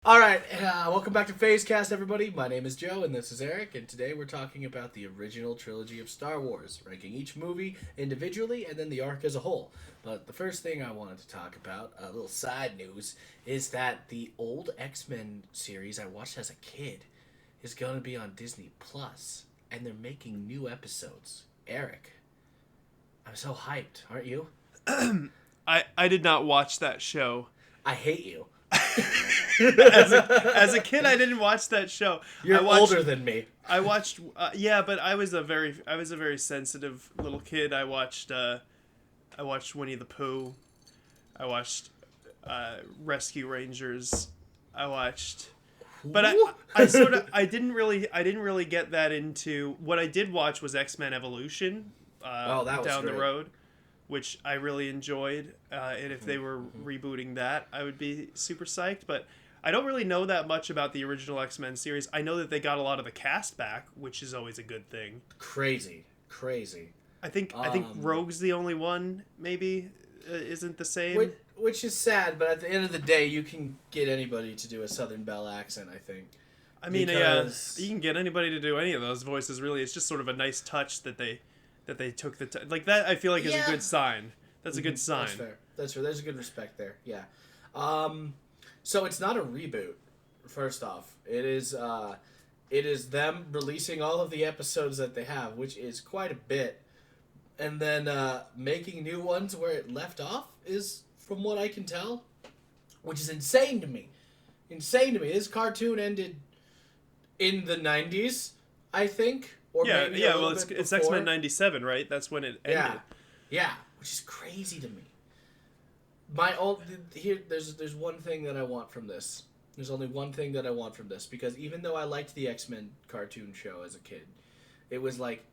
All right, welcome back to Phazecast, everybody. My name is Joe, and this is Eric, and today we're talking about the original trilogy of Star Wars, ranking each movie individually and then the arc as a whole. But the first thing I wanted to talk about, a little side news, is that the old X-Men series I watched as a kid is going to be on Disney Plus, and they're making new episodes. Eric, I'm so hyped, aren't you? I did not watch that show. I hate you. As a kid, I didn't watch that show. You're older than me. I watched, yeah, but I was a very sensitive little kid. I watched Winnie the Pooh. I watched Rescue Rangers. I watched, but I didn't really get that into. What I did watch was X-Men Evolution. That was down great. the road, which I really enjoyed. And if they were rebooting that, I would be super psyched. But I don't really know that much about the original X-Men series. I know that they got a lot of the cast back, which is always a good thing. Crazy. I think Rogue's the only one, maybe, isn't the same. Which is sad, but at the end of the day, you can get anybody to do a Southern Belle accent, I think. I mean, you can get anybody to do any of those voices, really. It's just sort of a nice touch that they took the time. Like, that I feel like is a good sign. That's a good sign. That's fair. There's a good respect there. Yeah. So it's not a reboot. First off, it is them releasing all of the episodes that they have, which is quite a bit, and then making new ones where it left off is, from what I can tell, which is insane to me. This cartoon ended in the 90s, I think. Or maybe well, it's X-Men 97, right? That's when it ended. Yeah, which is crazy to me. There's one thing that I want from this. There's only one thing that I want from this, because even though I liked the X-Men cartoon show as a kid, it was like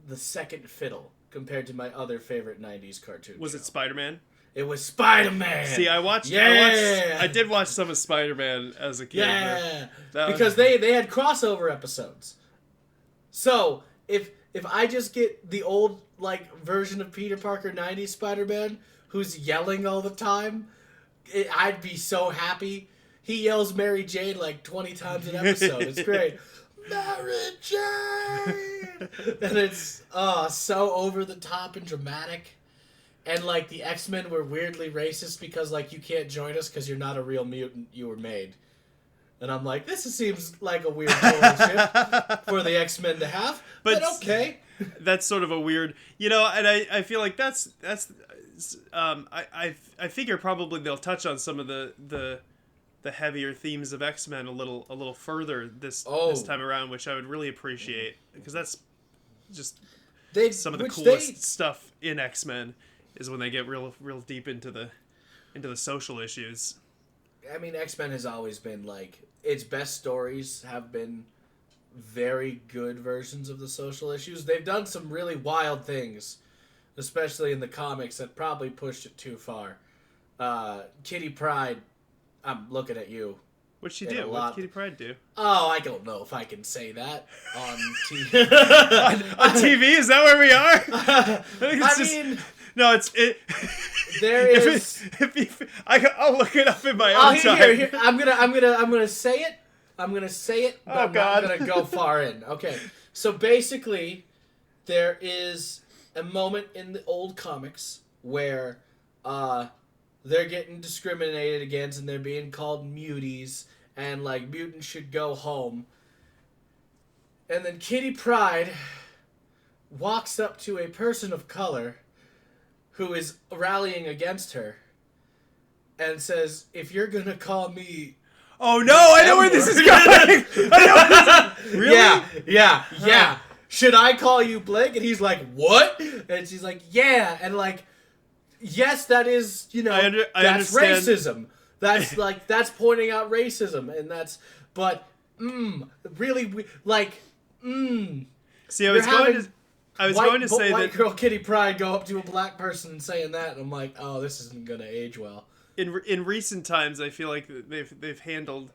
the second fiddle compared to my other favorite 90s cartoon Was show. it Spider-Man? It was Spider-Man! See, I did watch some of Spider-Man as a kid. Yeah! Because they had crossover episodes. So, if I just get the old, version of Peter Parker 90s Spider-Man, who's yelling all the time, I'd be so happy. He yells Mary Jane 20 times an episode. It's great. Mary Jane! And it's so over the top and dramatic. And the X-Men were weirdly racist because you can't join us because you're not a real mutant, you were made. And I'm like, this seems like a weird shift for the X-Men to have, but okay. That's sort of a weird, and I feel like that's I figure probably they'll touch on some of the heavier themes of X-Men a little further this time around, which I would really appreciate, because that's just some of the coolest stuff in X-Men is when they get real deep into the social issues. I mean, X-Men has always been its best stories have been very good versions of the social issues. They've done some really wild things, especially in the comics, that probably pushed it too far. Kitty Pryde, I'm looking at you. What'd she do? What did Kitty Pryde do? Oh, I don't know if I can say that on TV. on TV? Is that where we are? No, There is. I'll look it up in my own time. Here. I'm gonna say it. I'm gonna say it, but I'm not gonna go far in. Okay. So basically, there is a moment in the old comics where they're getting discriminated against and they're being called muties, and mutants should go home. And then Kitty Pryde walks up to a person of color who is rallying against her and says, "If you're gonna call me..." Oh no, I know where this is going! Really? Yeah. "Should I call you blank?" And he's like, "What?" And she's like, "Yeah." And yes, that is, that's understand. racism. That's that's pointing out racism, and that's, but, really, See, I was going to say white that girl Kitty Pryde go up to a black person and saying that, and I'm like, oh, this isn't gonna age well. In recent times, I feel like they've handled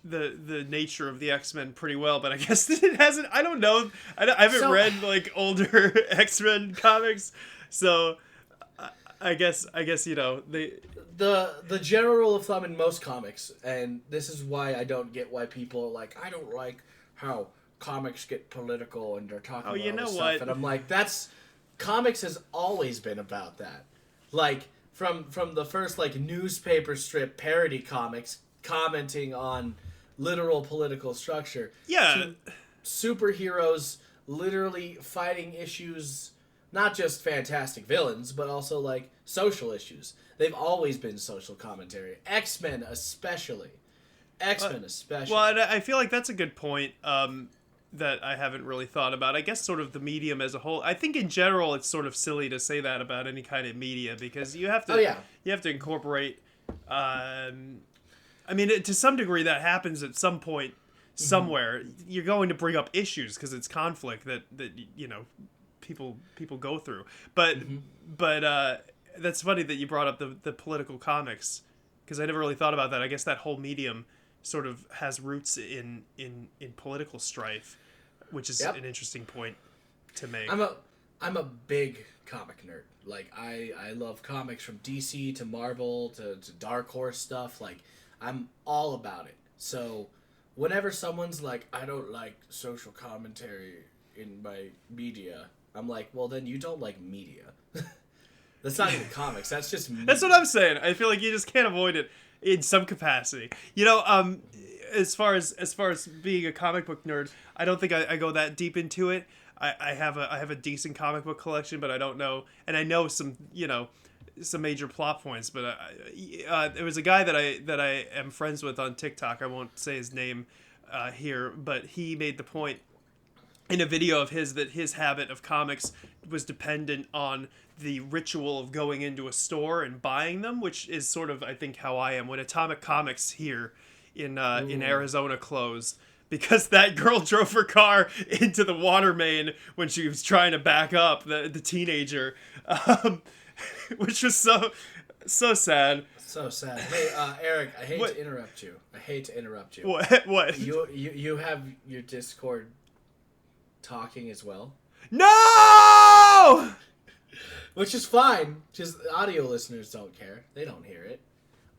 the nature of the X-Men pretty well, but I guess it hasn't. I don't know. I haven't read older X-Men comics, so I guess the general rule of thumb in most comics, and this is why I don't get why people are like, I don't like how comics get political and they're talking about all this stuff, and I'm like, comics has always been about that. Like from the first like newspaper strip parody comics commenting on literal political structure. Yeah. To superheroes literally fighting issues, not just fantastic villains, but also like social issues. They've always been social commentary. X-Men especially. Well, and I feel like that's a good point that I haven't really thought about. I guess sort of the medium as a whole. I think in general it's sort of silly to say that about any kind of media because you have to you have to incorporate I mean, to some degree that happens at some point somewhere. You're going to bring up issues because it's conflict that you know people go through. But that's funny that you brought up the political comics because I never really thought about that. I guess that whole medium sort of has roots in political strife, which is an interesting point to make. I'm a big comic nerd. Like I love comics from DC to Marvel to Dark Horse stuff. Like I'm all about it. So whenever someone's like, I don't like social commentary in my media, I'm like, well then you don't like media. That's not even comics. That's just media. That's what I'm saying. I feel like you just can't avoid it in some capacity. You know, as far as being a comic book nerd, I don't think I go that deep into it. I have a decent comic book collection, but I don't know, and I know some major plot points. But there was a guy that I am friends with on TikTok. I won't say his name here, but he made the point in a video of his that his habit of comics was dependent on the ritual of going into a store and buying them, which is sort of, I think, how I am. When Atomic Comics here in Arizona closed, because that girl drove her car into the water main when she was trying to back up, the teenager, which was so sad. So sad. Hey, Eric, I hate to interrupt you. What? You have your Discord talking as well? No! Which is fine. Just audio listeners don't care. They don't hear it.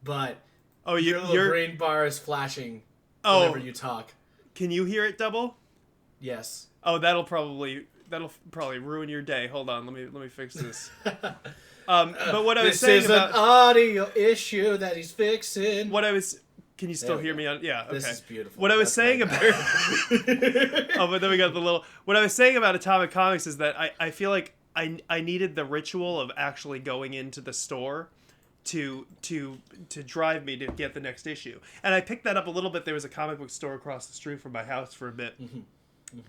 But your little green bar is flashing whenever you talk. Can you hear it double? Yes. Oh, that'll probably ruin your day. Hold on, let me fix this. But what I was saying about... This is an audio issue that he's fixing. Can you still hear me on? Yeah, okay. This is beautiful. What I was saying about... but then we got the little... What I was saying about Atomic Comics is that I feel like I needed the ritual of actually going into the store to drive me to get the next issue. And I picked that up a little bit. There was a comic book store across the street from my house for a bit.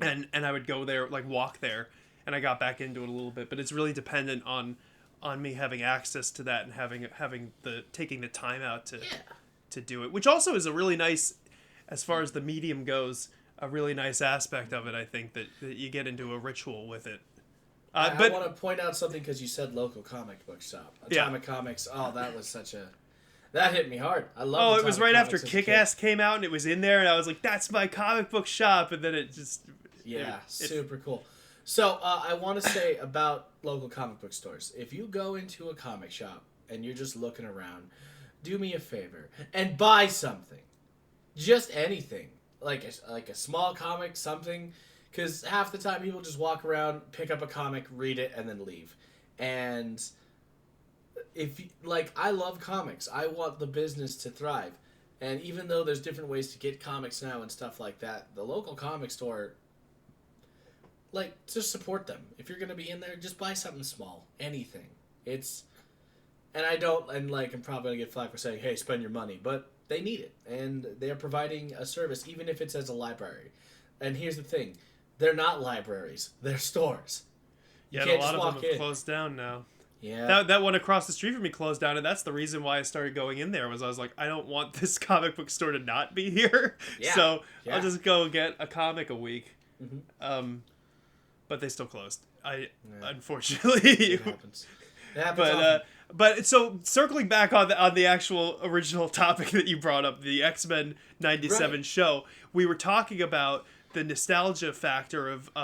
And I would go there, like walk there, and I got back into it a little bit. But it's really dependent on me having access to that and having taking the time out to do it, which also is a really nice, as far as the medium goes, a really nice aspect of it. I think that you get into a ritual with it. I want to point out something because you said local comic book shop. Atomic Comics. Oh, that was that hit me hard. I love. Oh, it was right after Kick-Ass came out, and it was in there, and I was like, "That's my comic book shop," and then it just super cool. So I want to say about local comic book stores. If you go into a comic shop and you're just looking around, do me a favor and buy something, just anything, like a small comic, something. Because half the time people just walk around, pick up a comic, read it, and then leave. And I love comics. I want the business to thrive. And even though there's different ways to get comics now and stuff like that, the local comic store, just support them. If you're going to be in there, just buy something small. Anything. I'm probably going to get flack for saying, hey, spend your money. But they need it. And they're providing a service, even if it's as a library. And here's the thing. They're not libraries. They're stores. Yeah, a lot of them have closed down now. Yeah. That one across the street from me closed down, and that's the reason why I started going in there, was I was like, I don't want this comic book store to not be here. Yeah. So I'll just go get a comic a week. Mm-hmm. But they still closed. Unfortunately. It happens. It happens often. But so circling back on the actual original topic that you brought up, the X-Men 97 show, we were talking about the nostalgia factor of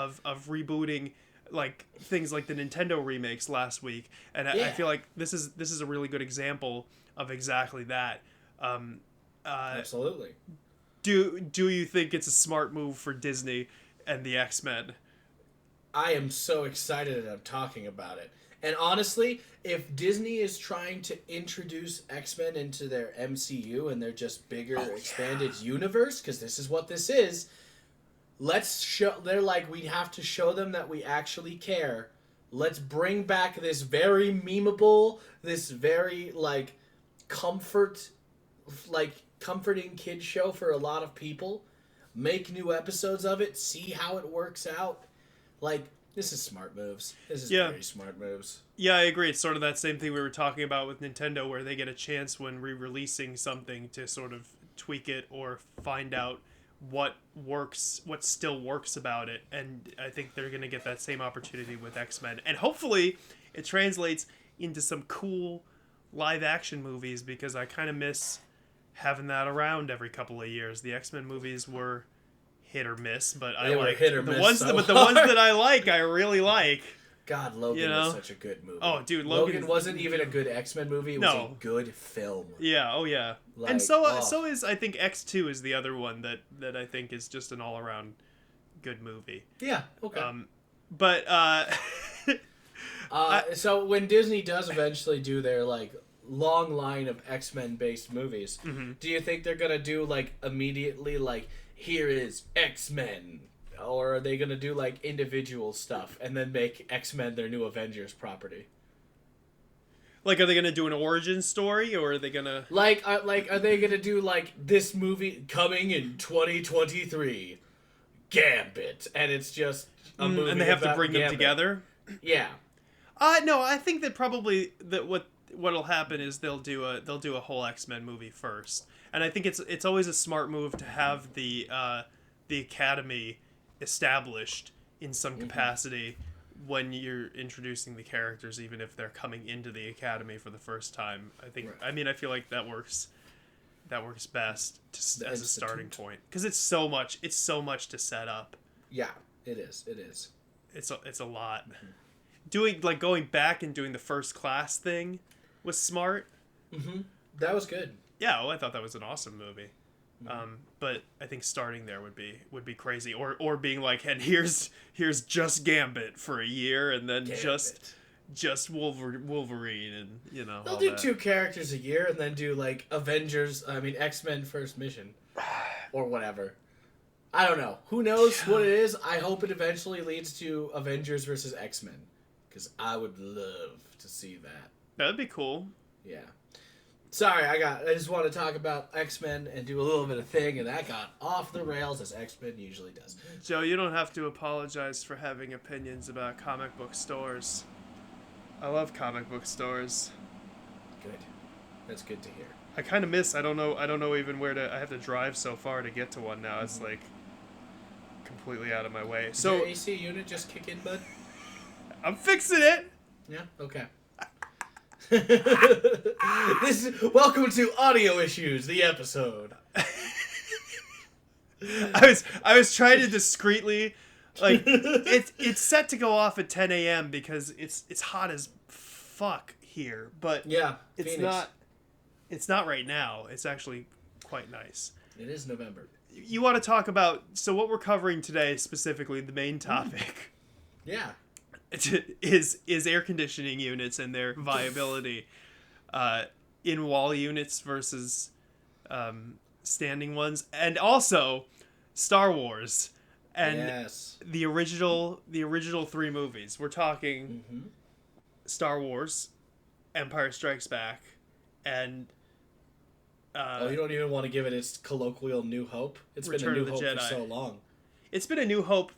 rebooting like things like the Nintendo remakes last week, and I feel like this is a really good example of exactly that. Absolutely. Do you think it's a smart move for Disney and the X-Men? I am so excited that I'm talking about it. And honestly, if Disney is trying to introduce X-Men into their MCU and their just bigger, expanded universe, because this is what this is, they're like, we have to show them that we actually care. Let's bring back this very memeable, this very, like, comforting kid show for a lot of people. Make new episodes of it, see how it works out. Like, this is smart moves. This is very smart moves. Yeah, I agree. It's sort of that same thing we were talking about with Nintendo, where they get a chance when re-releasing something to sort of tweak it or find out what still works about it. And I think they're going to get that same opportunity with X-Men. And hopefully it translates into some cool live-action movies, because I kind of miss having that around every couple of years. The X-Men movies were hit or miss, but I like the ones that I like, I really like. God, Logan was such a good movie. Oh, dude, Logan wasn't even a good X-Men movie. It was a good film. Yeah, oh yeah. Like, and so is, I think, X2 is the other one that I think is just an all-around good movie. Yeah, okay. So when Disney does eventually do their, like, long line of X-Men based movies, do you think they're gonna do, like, immediately, like, here is X-Men, or are they gonna do, like, individual stuff and then make X-Men their new Avengers property? Like, are they gonna do an origin story, or are they gonna are they gonna do, like, this movie coming in 2023, Gambit, and it's just a movie and they have to bring Gambit. them together? Yeah. No, I think that probably what'll happen is they'll do a whole X-Men movie first. And I think it's always a smart move to have the Academy established in some capacity when you're introducing the characters, even if they're coming into the Academy for the first time. I think I feel like that works best as a starting point, because it's so much to set up. Yeah, it is. It's a lot. Going back and doing the First Class thing was smart. That was good. Yeah, I thought that was an awesome movie. But I think starting there would be crazy, or being like, and here's just Gambit for a year, and then just Wolverine, and they'll do 2 characters a year, and then do, like, X-Men First Mission, or whatever. I don't know. Who knows what it is? I hope it eventually leads to Avengers versus X-Men, because I would love to see that. That'd be cool. Yeah. Sorry, I just want to talk about X-Men and do a little bit of thing, and that got off the rails, as X-Men usually does. Joe, you don't have to apologize for having opinions about comic book stores. I love comic book stores. Good. That's good to hear. I kind of miss, I don't know even where to, I have to drive so far to get to one now. It's like completely out of my way. Did your AC unit just kick in, bud? I'm fixing it! Yeah? Okay. Welcome to Audio Issues, the episode. I was trying to discreetly, like, it's set to go off at 10 a.m. because it's hot as fuck here, but yeah, it's Phoenix. It's not right now. It's actually quite nice. It is November. You want to talk about, so what we're covering today, specifically the main topic. Yeah. Is air conditioning units and their viability in wall units versus standing ones, and also Star Wars and the original 3 movies. We're talking Star Wars, Empire Strikes Back, and you don't even want to give it its colloquial New Hope. It's been a New Hope for so long. It's been a New Hope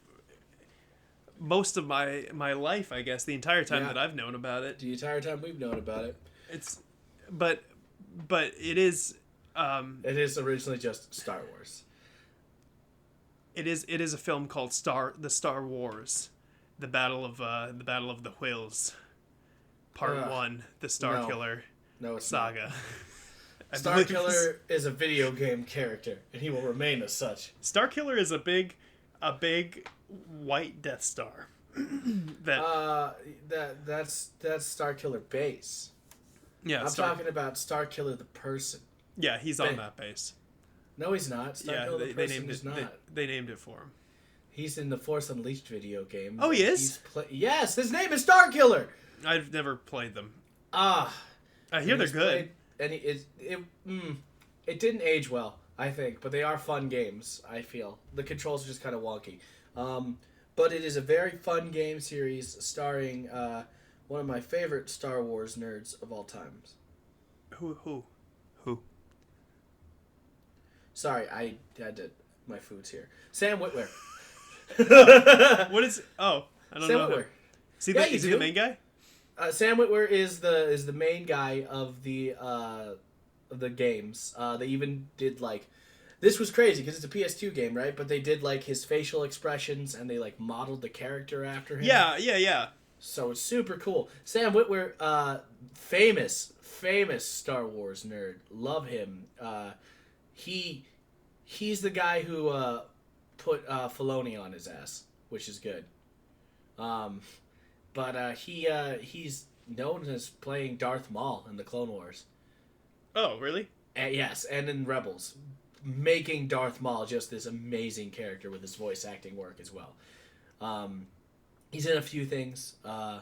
most of my life, I guess, the entire time that I've known about it. The entire time we've known about it. But it is. It is originally just Star Wars. It is a film called the Star Wars, the Battle of the Whills, Part 1, the Starkiller saga. Starkiller is a video game character, and he will remain as such. Starkiller is a big white Death Star. That's Starkiller Base. Yeah, I'm talking about Starkiller the person. Yeah, he's on that base. No, he's not. Starkiller the person is not. They named it for him. He's in the Force Unleashed video game. Oh, he is? Yes, his name is Starkiller! I've never played them. I hear they're good. And it didn't age well, I think, but they are fun games, I feel. The controls are just kind of wonky. But it is a very fun game series starring one of my favorite Star Wars nerds of all times. Who? Sorry, I had to... My food's here. Sam Witwer. What is... Oh, I don't Sam know. Witwer. Is he the main guy? Sam Witwer is the main guy of the games. They even did like... This was crazy because it's a PS2 game, right? But they did like his facial expressions and they like modeled the character after him. Yeah. So it's super cool. Sam Witwer, famous Star Wars nerd. Love him. He's the guy who put Filoni on his ass, which is good. But he's known as playing Darth Maul in the Clone Wars. Oh, really? Yes, and in Rebels. Making Darth Maul just this amazing character with his voice acting work as well. He's in a few things. I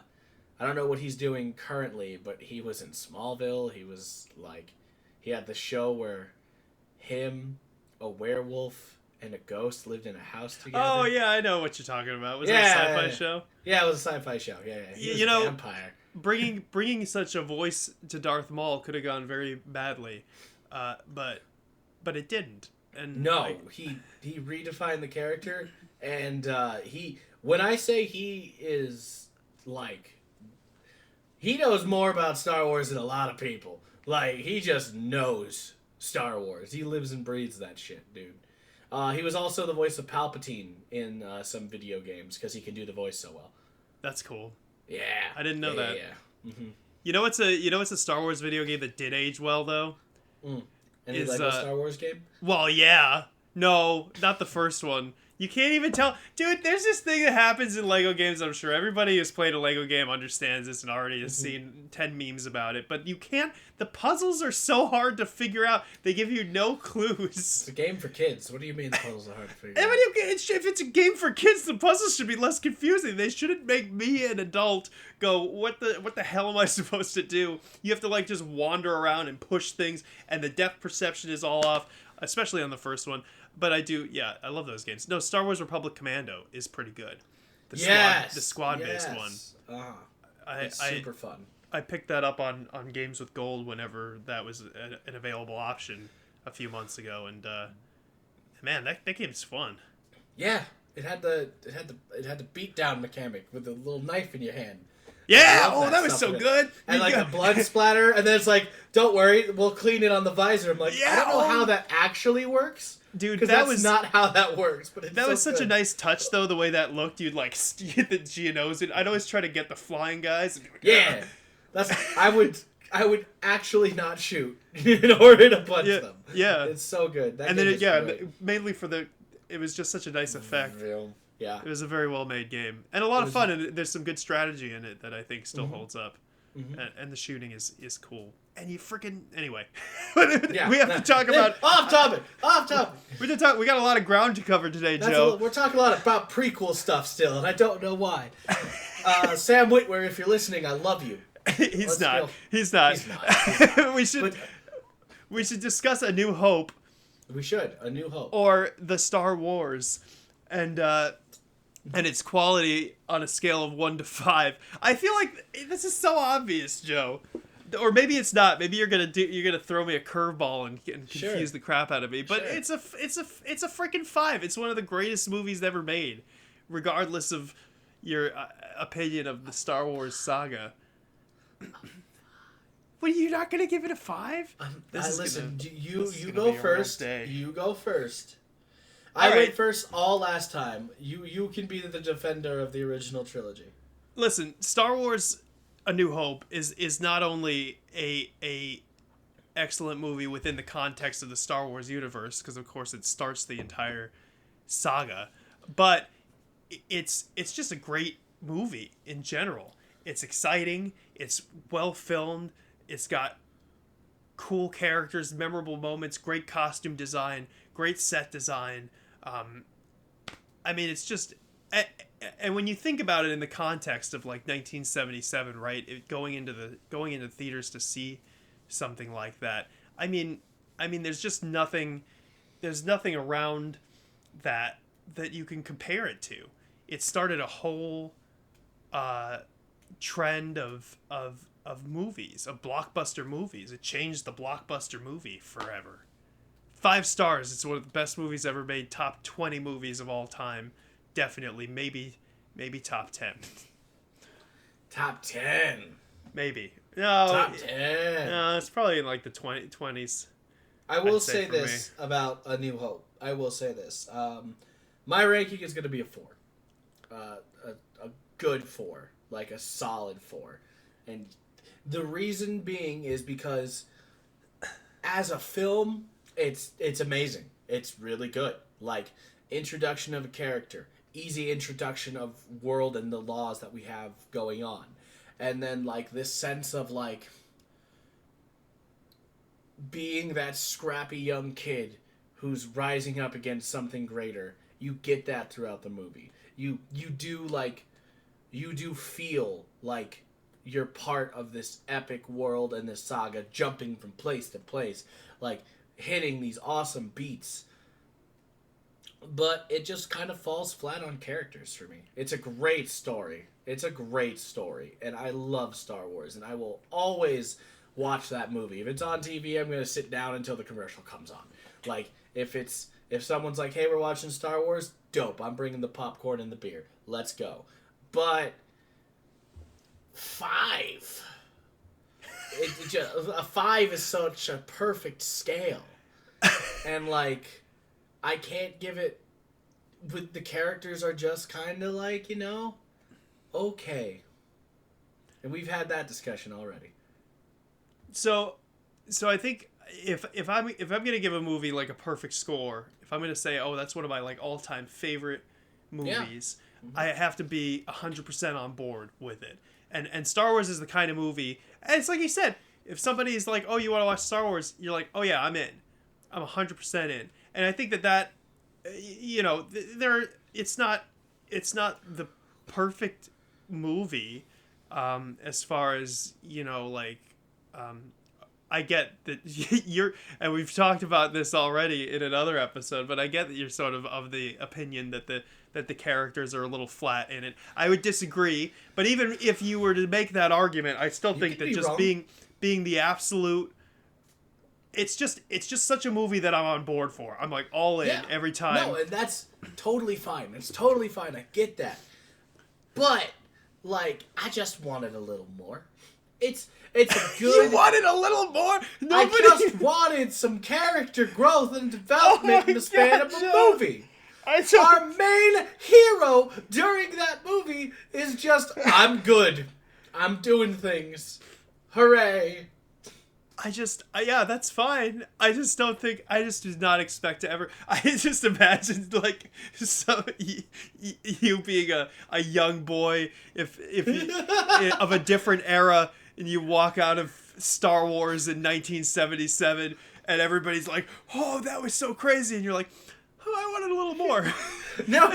don't know what he's doing currently, but he was in Smallville. He was he had the show where him, a werewolf, and a ghost lived in a house together. Oh, yeah, I know what you're talking about. Was that a sci-fi show? Yeah, it was a sci-fi show. Yeah. He was a vampire. Bringing such a voice to Darth Maul could have gone very badly, but it didn't. And no, he redefined the character, and when I say he is he knows more about Star Wars than a lot of people. He just knows Star Wars. He lives and breathes that shit, dude. He was also the voice of Palpatine in some video games because he can do the voice so well. That's cool. Yeah, I didn't know that. Yeah. Mm-hmm. You know what's a Star Wars video game that did age well though? Any Lego Star Wars game? Well, yeah. No, not the first one. You can't even tell. Dude, there's this thing that happens in Lego games. I'm sure everybody who's played a Lego game understands this and already has seen 10 memes about it. But you can't... The puzzles are so hard to figure out. They give you no clues. It's a game for kids. What do you mean the puzzles are hard to figure out? If it's a game for kids, the puzzles should be less confusing. They shouldn't make me, an adult, go, what the hell am I supposed to do? You have to, just wander around and push things, and the depth perception is all off, especially on the first one. But I love those games. No, Star Wars Republic Commando is pretty good. The squad-based one. It's super fun. I picked that up on Games with Gold whenever that was an available option a few months ago, and man, that game's fun. Yeah, it had the beat down mechanic with the little knife in your hand. Yeah, that was so good. And a blood splatter, and then it's don't worry, we'll clean it on the visor. I'm I don't know how that actually works. Dude, that was not how that works. But that was such a nice touch, though. The way that looked, you'd hit the GNOs. I'd always try to get the flying guys. Yeah, I would actually not shoot in order to punch them. Yeah, it's so good. Mainly it was just such a nice effect. Yeah, it was a very well made game and a lot of fun. And there's some good strategy in it that I think still holds up. Mm-hmm. And the shooting is cool. And you freaking... Anyway. We have to talk about... Off topic! We got a lot of ground to cover today, Joe. We're talking a lot about prequel stuff still, and I don't know why. Sam Witwer, if you're listening, I love you. He's not. we should discuss A New Hope. We should. A New Hope. Or the Star Wars. And its quality on a scale of 1 to 5. I feel like this is so obvious, Joe. Or maybe it's not. Maybe you're gonna throw me a curveball and confuse the crap out of me. But it's a freaking 5. It's one of the greatest movies ever made, regardless of your opinion of the Star Wars saga. What, are you not gonna give it a 5? Listen, you go first. You go first. I went first all last time. You can be the defender of the original trilogy. Listen, Star Wars A New Hope is not only a excellent movie within the context of the Star Wars universe, because of course it starts the entire saga, but it's just a great movie in general. It's exciting. It's well filmed. It's got cool characters, memorable moments, great costume design, great set design. I mean, it's just, and when you think about it in the context of like 1977, right? Going into theaters to see something like that. I mean, there's just nothing. There's nothing around that you can compare it to. It started a whole trend of movies, of blockbuster movies. It changed the blockbuster movie forever. 5 stars. It's one of the best movies ever made. Top 20 movies of all time. Definitely. Maybe top 10. Top 10. Maybe. No. Top 10. No, it's probably in like the 20s. I will say this about A New Hope. I will say this. My ranking is going to be a 4. A good 4. Like a solid 4. And the reason being is because as a film, it's amazing. It's really good. Like, introduction of a character. Easy introduction of world and the laws that we have going on. And then, like, this sense of, like, being that scrappy young kid who's rising up against something greater. You get that throughout the movie. You do feel like you're part of this epic world and this saga, jumping from place to place, like hitting these awesome beats. But it just kind of falls flat on characters for me. It's a great story. And I love Star Wars, and I will always watch that movie. If it's on TV, I'm going to sit down until the commercial comes on. Like, if someone's like, hey, we're watching Star Wars, dope, I'm bringing the popcorn and the beer. Let's go. But 5. A 5 is such a perfect scale. And, like, I can't give it... The characters are just kind of like, okay. And we've had that discussion already. So I think if I'm gonna give a movie like a perfect score, if I'm gonna say, oh, that's one of my like all-time favorite movies, I have to be 100% on board with it. And Star Wars is the kind of movie, and it's like you said, if somebody's like, oh, you want to watch Star Wars, you're like, oh yeah, I'm in. I'm 100% in. And I think that it's not the perfect movie as far as, I get that you're, and we've talked about this already in another episode, but I get that you're sort of the opinion that the characters are a little flat in it. I would disagree, but even if you were to make that argument, I still think that just wrong. being the absolute, it's just such a movie that I'm on board for. I'm like all in every time. No, and that's totally fine. It's totally fine. I get that. But like, I just wanted a little more. It's a good. You wanted a little more. I just wanted some character growth and development in the span of a movie. Our main hero during that movie is just, I'm good. I'm doing things. Hooray. Yeah, that's fine. I just did not expect to ever. I just imagined like you being a young boy if of a different era, and you walk out of Star Wars in 1977, and everybody's like, "Oh, that was so crazy," and you're like, "Oh, I wanted a little more." No.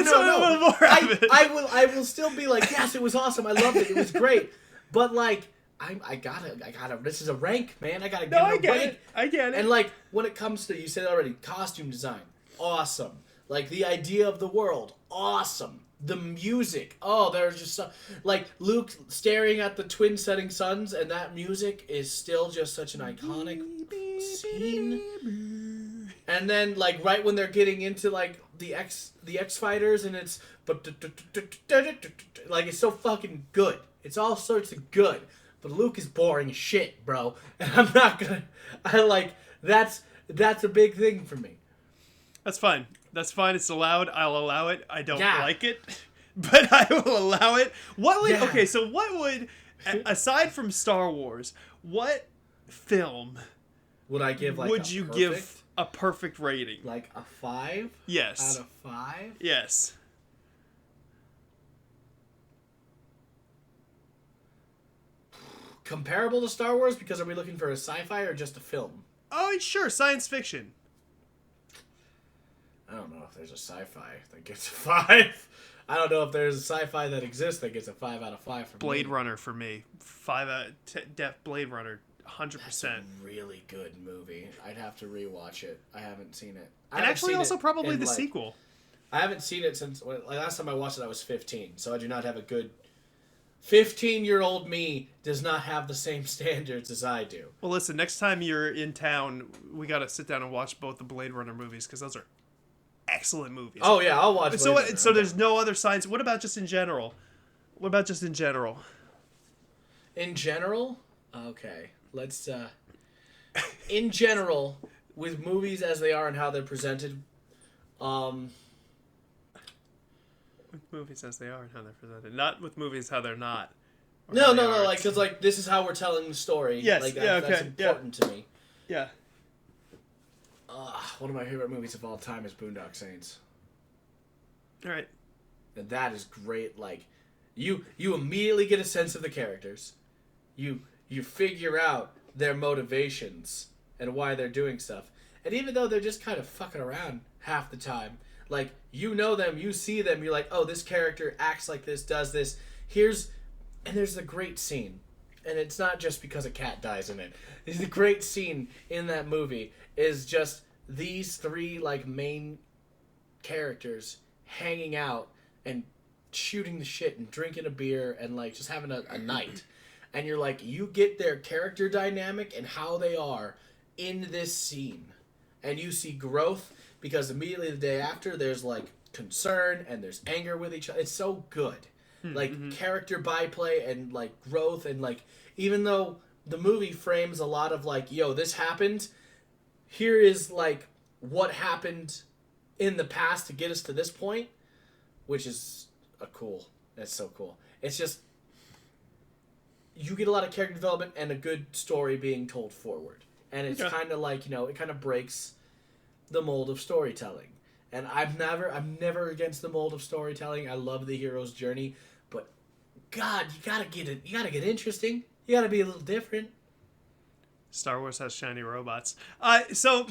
I will still be like, "Yes, it was awesome. I loved it. It was great." But like, I gotta. This is a rank, man. I gotta give it a rank. I get it. And like, when it comes to, you said it already, costume design, awesome. Like the idea of the world, awesome. The music, there's just so, like Luke staring at the twin setting suns, and that music is still just such an iconic scene. And then like right when they're getting into like the X fighters, and it's like, it's so fucking good. It's all sorts of good. But Luke is boring as shit, bro. And I'm not gonna... That's a big thing for me. That's fine. It's allowed. I'll allow it. I don't like it, but I will allow it. Okay, so what would... Aside from Star Wars, what film... Would I give, like, would you give a perfect rating? Like a 5? Yes. Out of 5? Yes. comparable to Star Wars? Because are we looking for a sci-fi or just a film? Oh, sure, science fiction. I don't know if there's a sci-fi that gets a 5. I don't know if there's a sci-fi that exists that gets a 5 out of 5 for Blade me. Runner for me. 5 out of Def Blade Runner, 100%. That's a really good movie. I'd have to rewatch it. I haven't seen it. And actually also probably the sequel. I haven't seen it since... last time I watched it, I was 15. So I do not have a good... 15-year-old me does not have the same standards as I do. Well, listen, next time you're in town, we got to sit down and watch both the Blade Runner movies, because those are excellent movies. Oh, yeah, I'll watch So, Blade Runner. so there's no other science... What about just in general? In general? Okay. Let's, in general, with movies as they are and how they're presented, With movies as they are and how they're presented. Not with movies how they're not. No, like, because, like, this is how we're telling the story. Yes, like, yeah, okay, that's important to me. Yeah. One of my favorite movies of all time is Boondock Saints. All right. And that is great. Like, you immediately get a sense of the characters. You figure out their motivations and why they're doing stuff. And even though they're just kind of fucking around half the time, like, you know them, you see them, you're like, oh, this character acts like this, does this. And there's a great scene. And it's not just because a cat dies in it. The great scene in that movie is just these 3, like, main characters hanging out and shooting the shit and drinking a beer and, like, just having a night. And you're like, you get their character dynamic and how they are in this scene. And you see growth because immediately the day after there's, like, concern and there's anger with each other. It's so good. Like, character byplay and, like, growth and, like, even though the movie frames a lot of, like, yo, this happened, here is, like, what happened in the past to get us to this point, which is that's so cool. It's just, you get a lot of character development and a good story being told forward. And it's kind of like, it kind of breaks the mold of storytelling. And I'm never against the mold of storytelling. I love the hero's journey, but God, you gotta get interesting. You gotta be a little different. Star Wars has shiny robots. So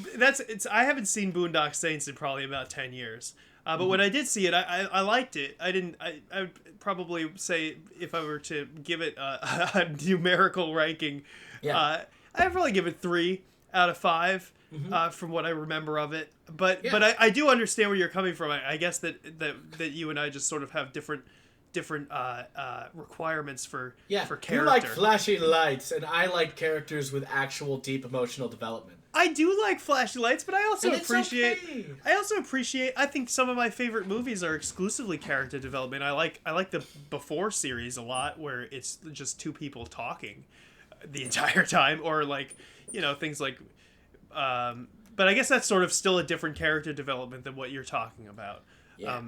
I haven't seen Boondock Saints in probably about 10 years. But when I did see it, I liked it. I would probably say, if I were to give it a numerical ranking, I'd probably give it 3 out of 5 from what I remember of it. But I do understand where you're coming from. I guess that you and I just sort of have different requirements for character. You like flashy lights, and I like characters with actual deep emotional development. I do like flashy lights, but I also appreciate. Okay. I think some of my favorite movies are exclusively character development. I like the Before series a lot, where it's just 2 people talking the entire time, or like things like. But I guess that's sort of still a different character development than what you're talking about. Yeah.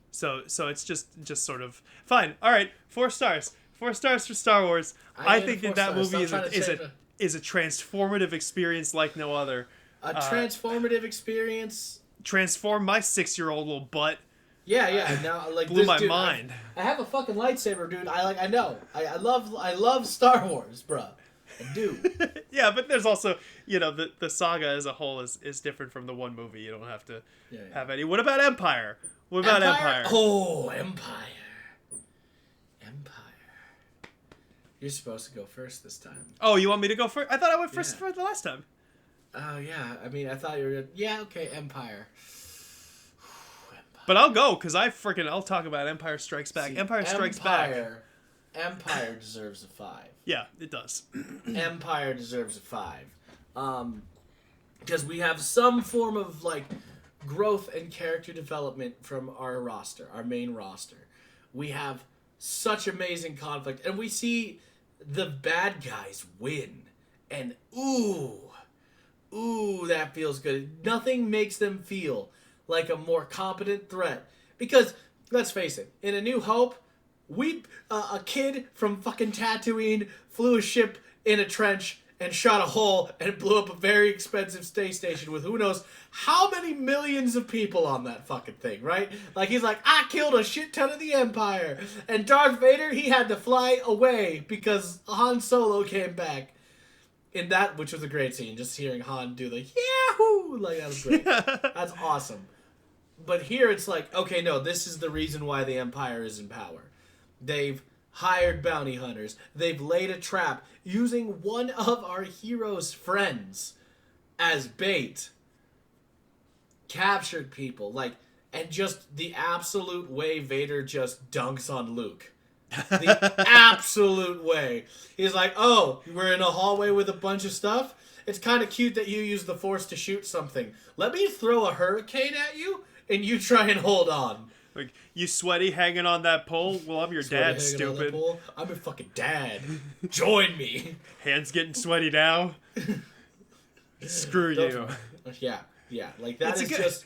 So it's just sort of fine. All right, 4 stars. 4 stars for Star Wars. I think that movie is a transformative experience like no other. A transformative experience. Transform my 6-year-old little butt. Yeah. Now, like, blew my mind. I have a fucking lightsaber, dude. I know. I love Star Wars, bruh. I do. Yeah, but there's also, the saga as a whole is different from the one movie. You don't have to have any. What about Empire? What about Empire? Oh, Empire. You're supposed to go first this time. Oh, you want me to go first? I thought I went first for the last time. Oh, yeah. I mean, I thought you were going to... Yeah, okay, Empire. But I'll go, because I'll talk about Empire Strikes Back. See, Empire Strikes Back. Empire deserves a 5. Yeah, it does. Empire deserves a 5. Because we have some form of, like, growth and character development from our main roster. We have such amazing conflict, and we see the bad guys win, and ooh, that feels good. Nothing makes them feel like a more competent threat, because let's face it, in A New Hope, a kid from fucking Tatooine flew a ship in a trench and shot a hole and blew up a very expensive space station with who knows how many millions of people on that fucking thing, right? Like, he's like, I killed a shit ton of the Empire. And Darth Vader, he had to fly away because Han Solo came back. In that, which was a great scene, just hearing Han do the yahoo! Like, that was great. That's awesome. But here it's like, okay, no, this is the reason why the Empire is in power. They've hired bounty hunters. They've laid a trap using one of our hero's friends as bait. Captured people. Like, and just the absolute way Vader just dunks on Luke. The absolute way. He's like, oh, we're in a hallway with a bunch of stuff. It's kind of cute that you use the Force to shoot something. Let me throw a hurricane at you, and you try and hold on. Like, you sweaty hanging on that pole? Well, I'm your dad, stupid. I'm your fucking dad. Join me. Hands getting sweaty now. Screw you. Yeah. Like, that is just...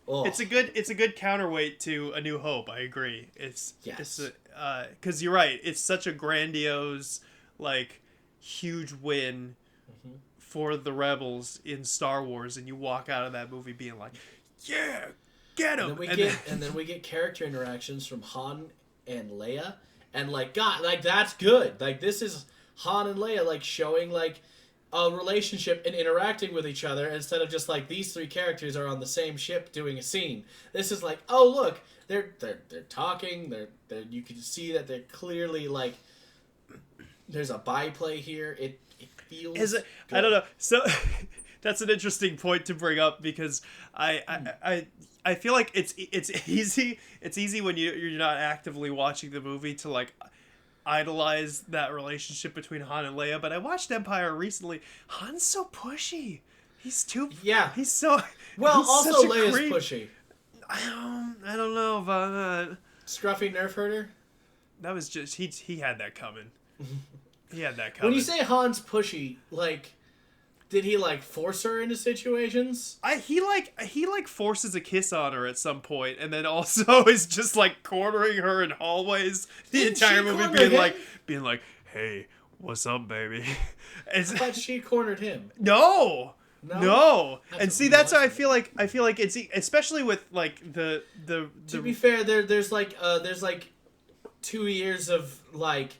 Oh. It's a good counterweight to A New Hope. I agree. Because you're right. It's such a grandiose, like, huge win for the rebels in Star Wars, and you walk out of that movie being like, yeah, get him. And then we get character interactions from Han and Leia, and like, God, like, that's good. Like, this is Han and Leia, like, showing like a relationship and interacting with each other instead of just like these three characters are on the same ship doing a scene. This is like, oh look, they're talking. They're you can see that they're clearly like there's a byplay here. It feels. Is it? Good. I don't know. So that's an interesting point to bring up because I feel like it's easy when you're not actively watching the movie to like idolize that relationship between Han and Leia, but I watched Empire recently. Han's so pushy. He's too... Yeah. He's so... Well, he's also Leia's pushy. I don't know about that. Scruffy nerf herder? That was just... He had that coming. He had that coming. When you say Han's pushy, like... Did he, like, force her into situations? He forces a kiss on her at some point, and then also is just, like, cornering her in hallways the entire movie, being like, hey, what's up, baby? I thought she cornered him. No! And see, that's how I feel like it's, especially with, like, the To be fair, there's 2 years of, like,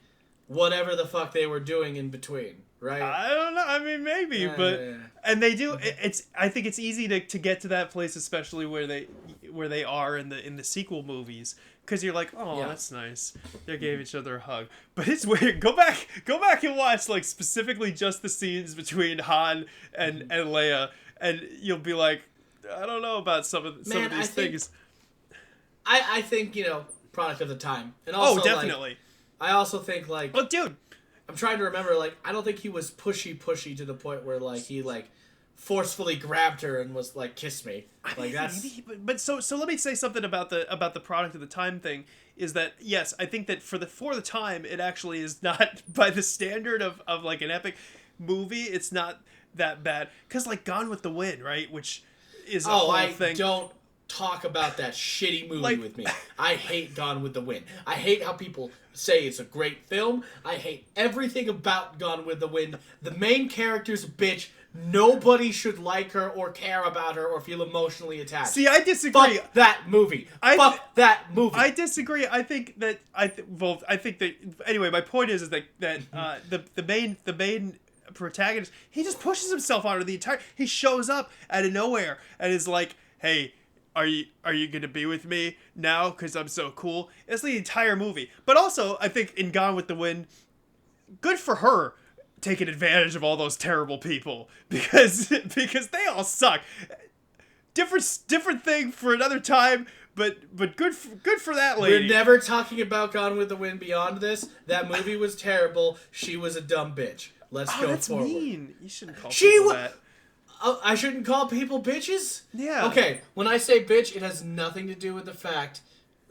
whatever the fuck they were doing in between. Right. I don't know. I mean, maybe, and they do. It's. I think it's easy to get to that place, especially where they are in the sequel movies, because you're like, oh, that's nice. They gave each other a hug, but it's weird. Go back and watch like specifically just the scenes between Han and Leia, and you'll be like, I don't know about some of these things. I think product of the time, and also definitely. I also think like, oh, dude. I'm trying to remember, like, I don't think he was pushy to the point where, like, he, like, forcefully grabbed her and was like, kiss me. Like, that's... Maybe, but so let me say something about the product of the time thing, is that, yes, I think that for the time, it actually is not, by the standard of like, an epic movie, it's not that bad. Because, like, Gone with the Wind, right, which is a whole thing. Don't talk about that shitty movie with me. I hate Gone with the Wind. I hate how people say it's a great film. I hate everything about Gone with the Wind. The main character's a bitch. Nobody should like her or care about her or feel emotionally attached. See, I disagree. Fuck that movie. Fuck that movie. I disagree. I think that anyway, my point is that the main protagonist, he just pushes himself onto the entire. He shows up out of nowhere and is like, hey, Are you gonna be with me now? Because I'm so cool. It's the entire movie. But also, I think in Gone with the Wind, good for her taking advantage of all those terrible people because they all suck. Different thing for another time. But good for that lady. We're never talking about Gone with the Wind beyond this. That movie was terrible. She was a dumb bitch. Let's go that's forward. Mean. You shouldn't call people that. Oh, I shouldn't call people bitches? Yeah. Okay, when I say bitch, it has nothing to do with the fact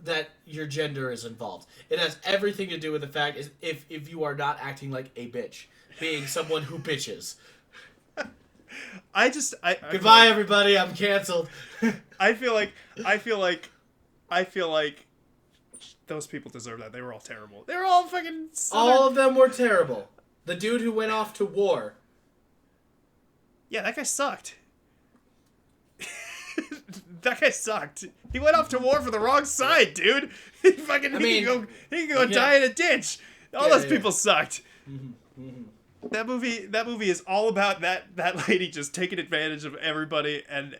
that your gender is involved. It has everything to do with the fact is if you are not acting like a bitch, being someone who bitches. Goodbye, everybody. I'm canceled. I feel like those people deserve that. They were all terrible. They were all fucking... All of them were terrible. The dude who went off to war Yeah, that guy sucked. That guy sucked. He went off to war for the wrong side, dude. He can go die in a ditch. All those people sucked. Mm-hmm. Mm-hmm. That movie is all about that lady just taking advantage of everybody, and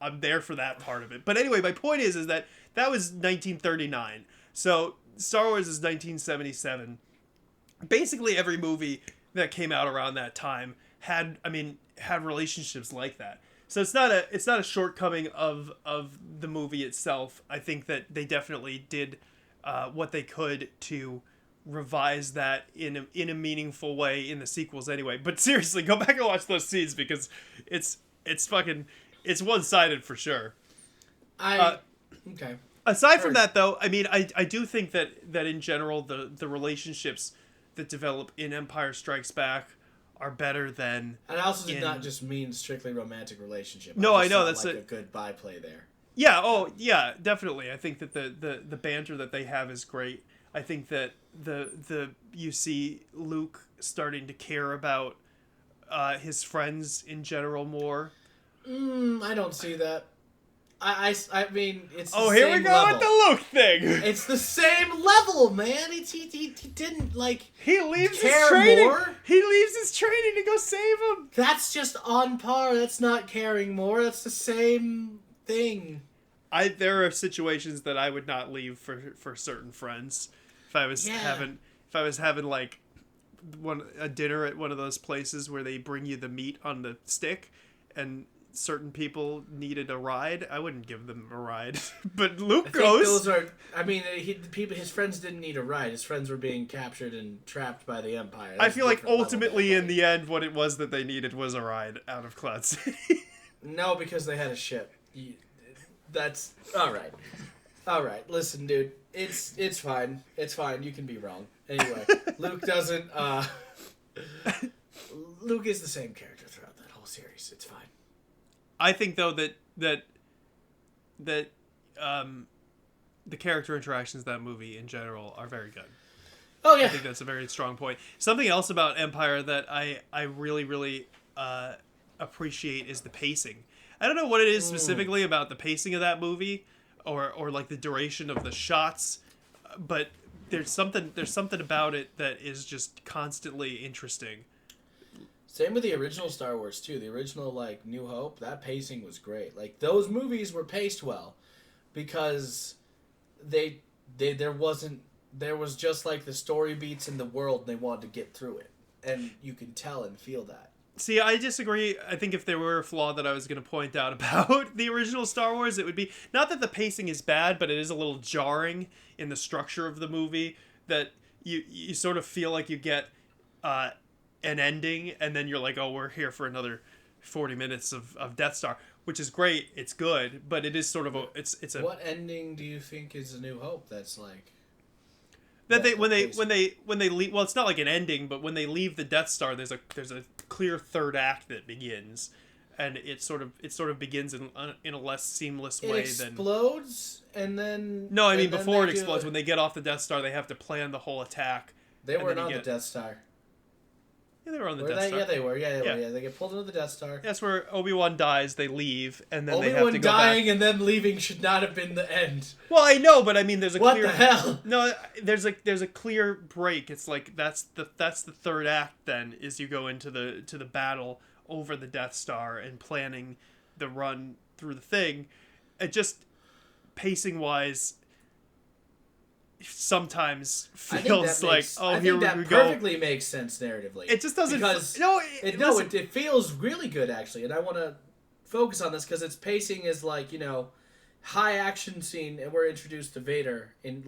I'm there for that part of it. But anyway, my point is that was 1939. So Star Wars is 1977. Basically every movie that came out around that time had relationships like that. So it's not a shortcoming of the movie itself. I think that they definitely did what they could to revise that in a meaningful way in the sequels anyway. But seriously, go back and watch those scenes because it's one-sided for sure. Okay. Aside from that, though, I mean, I do think that in general the relationships that develop in Empire Strikes Back are better than. And I also did not just mean strictly romantic relationship. No, I know that's a good byplay there. Yeah. Oh, yeah. Definitely. I think that the banter that they have is great. I think that you see Luke starting to care about his friends in general more. I don't see that. I mean, it's the here same we go level. with the Luke thing. It's the same level, man. He didn't he leaves care his training. More. He leaves his training to go save him. That's just on par. That's not caring more. That's the same thing. There are situations that I would not leave for certain friends. If I was having like a dinner at one of those places where they bring you the meat on the stick, and certain people needed a ride, I wouldn't give them a ride. But Luke goes. His friends didn't need a ride. His friends were being captured and trapped by the Empire. I feel like ultimately in the end, what it was that they needed was a ride out of Cloud City. No, because they had a ship. That's all right. All right, listen, dude. It's fine. It's fine. You can be wrong. Anyway, Luke doesn't. Luke is the same character throughout that whole series. It's fine. I think though that the character interactions in that movie in general are very good. Oh yeah, I think that's a very strong point. Something else about Empire that I really really appreciate is the pacing. I don't know what it is specifically about the pacing of that movie, or like the duration of the shots, but there's something about it that is just constantly interesting. Same with the original Star Wars too. The original New Hope, that pacing was great. Like those movies were paced well because there was just like the story beats in the world and they wanted to get through it. And you can tell and feel that. See, I disagree. I think if there were a flaw that I was going to point out about the original Star Wars, it would be not that the pacing is bad, but it is a little jarring in the structure of the movie that you sort of feel like you get an ending, and then you're like, oh, we're here for another 40 minutes of Death Star, which is great. It's good, but it is sort of it's a. What ending do you think is A New Hope? That's like. That when they leave, well, it's not like an ending, but when they leave the Death Star, there's a clear third act that begins, and it sort of begins in a less seamless way than. It explodes and then. No, I mean before it explodes, when they get off the Death Star, they have to plan the whole attack. They weren't on the Death Star. Yeah, they were on the Death Star. Yeah, they were. Yeah, they get pulled into the Death Star. That's where Obi-Wan dies. They leave, and then they have to Obi-Wan go dying back. and them leaving should not have been the end. Well, I know, but I mean, there's a what clear. What the hell? No, there's a clear break. It's like that's the third act. Then is you go into the battle over the Death Star and planning the run through the thing. It just pacing wise. Sometimes feels like here we go. That perfectly makes sense narratively. It just doesn't. It feels really good actually, and I want to focus on this because its pacing is high action scene, and we're introduced to Vader in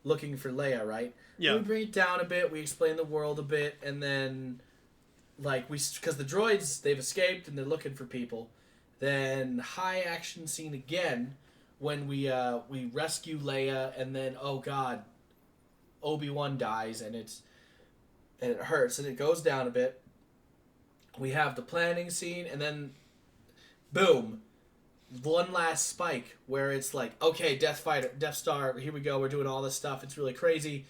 looking for Leia, right? Yeah. We bring it down a bit, we explain the world a bit, and then because the droids they've escaped and they're looking for people, then high action scene again. When we rescue Leia, and then oh god, Obi-Wan dies, and it hurts, and it goes down a bit. We have the planning scene, and then boom, one last spike where it's like, okay, Death Star, here we go, we're doing all this stuff, it's really crazy.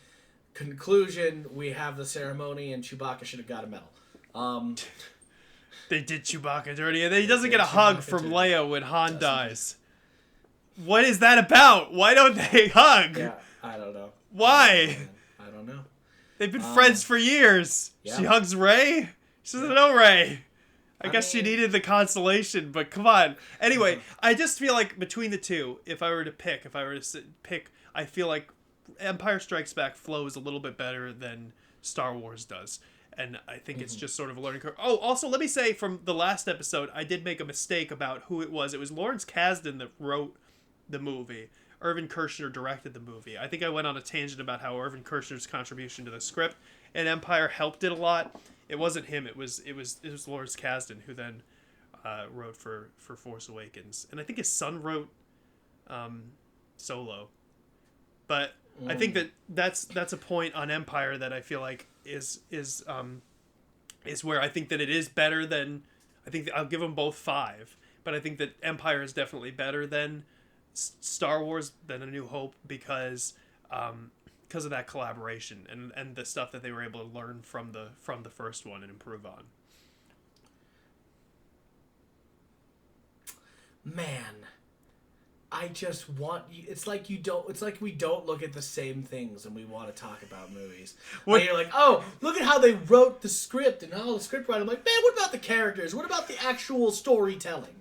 Conclusion, we have the ceremony, and Chewbacca should have got a medal. They did Chewbacca dirty, and then he doesn't get a hug from Leia when Han dies. What is that about? Why don't they hug? Yeah, I don't know. Why? I don't know. They've been friends for years. Yeah. She hugs Rey? She doesn't know Rey. I guess she needed the consolation, but come on. Anyway, I just feel like between the two, if I were to pick, I feel like Empire Strikes Back flows a little bit better than Star Wars does. And I think it's just sort of a learning curve. Oh, also, let me say from the last episode, I did make a mistake about who it was. It was Lawrence Kasdan that wrote the movie. Irvin Kershner directed the movie. I think I went on a tangent about how Irvin Kershner's contribution to the script and Empire helped it a lot. It wasn't him. It was Lawrence Kasdan who then wrote for Force Awakens, and I think his son wrote Solo. But I think that's a point on Empire that I feel like is where I think that it is better than. I think I'll give them both 5, but I think that Empire is definitely better than Star Wars, than A New Hope, because of that collaboration and the stuff that they were able to learn from the first one and improve on. Man, I just want you. It's like we don't look at the same things and we want to talk about movies. What? You're like, oh, look at how they wrote the script and all the script writing. I'm like, man, what about the characters? What about the actual storytelling?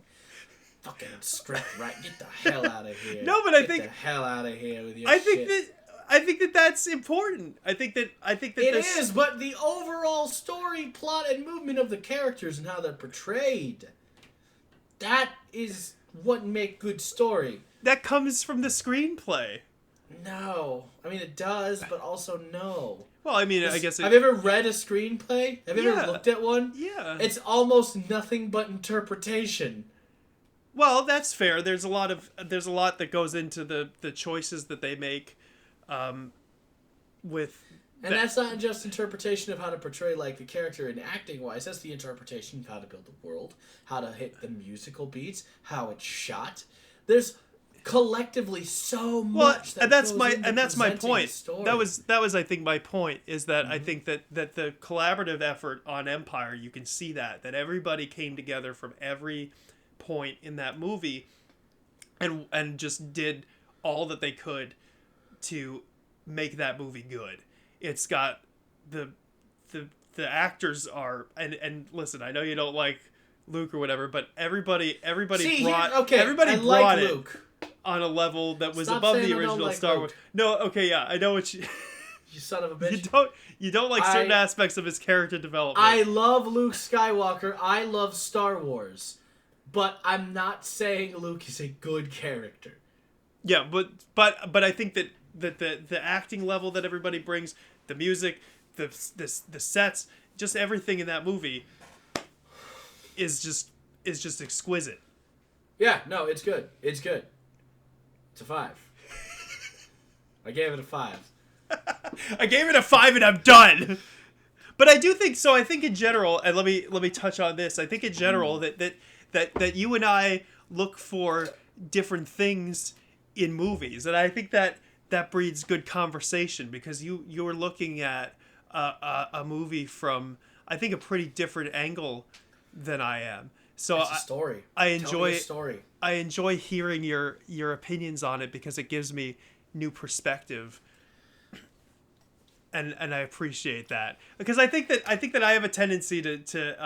Fucking script right. Get the hell out of here. No, but Get the hell out of here with your shit. I think that that's important. I think that it is, but the overall story, plot, and movement of the characters and how they're portrayed, that is what make good story. That comes from the screenplay. No. I mean, it does, but also no. Well, I mean, I guess... Have you ever read a screenplay? Have you ever looked at one? Yeah. It's almost nothing but interpretation. Well, that's fair. There's a lot that goes into the choices that they make. That's not just interpretation of how to portray like the character in acting wise. That's the interpretation of how to build the world, how to hit the musical beats, how it's shot. There's collectively so much that that's my point. That was I think my point is that I think that the collaborative effort on Empire, you can see that everybody came together from every point in that movie and just did all that they could to make that movie good. It's got the actors are and listen, I know you don't like Luke or whatever, but everybody brought Luke it on a level that was above the original Star Wars. No, okay, yeah, I know what you you son of a bitch. You don't like certain aspects of his character development. I love Luke Skywalker. I love Star Wars. But I'm not saying Luke is a good character. Yeah, but I think that the acting level that everybody brings, the music, the sets, just everything in that movie is just exquisite. Yeah, no, it's good. It's good. It's a 5. I gave it a 5. I gave it a 5 and I'm done. But I do think so. I think in general, and let me touch on this. I think in general that you and I look for different things in movies, and I think that breeds good conversation because you're looking at a movie from I think a pretty different angle than I am. So it's a story. I enjoy story. I enjoy hearing your opinions on it because it gives me new perspective. And I appreciate that because I think that I have a tendency to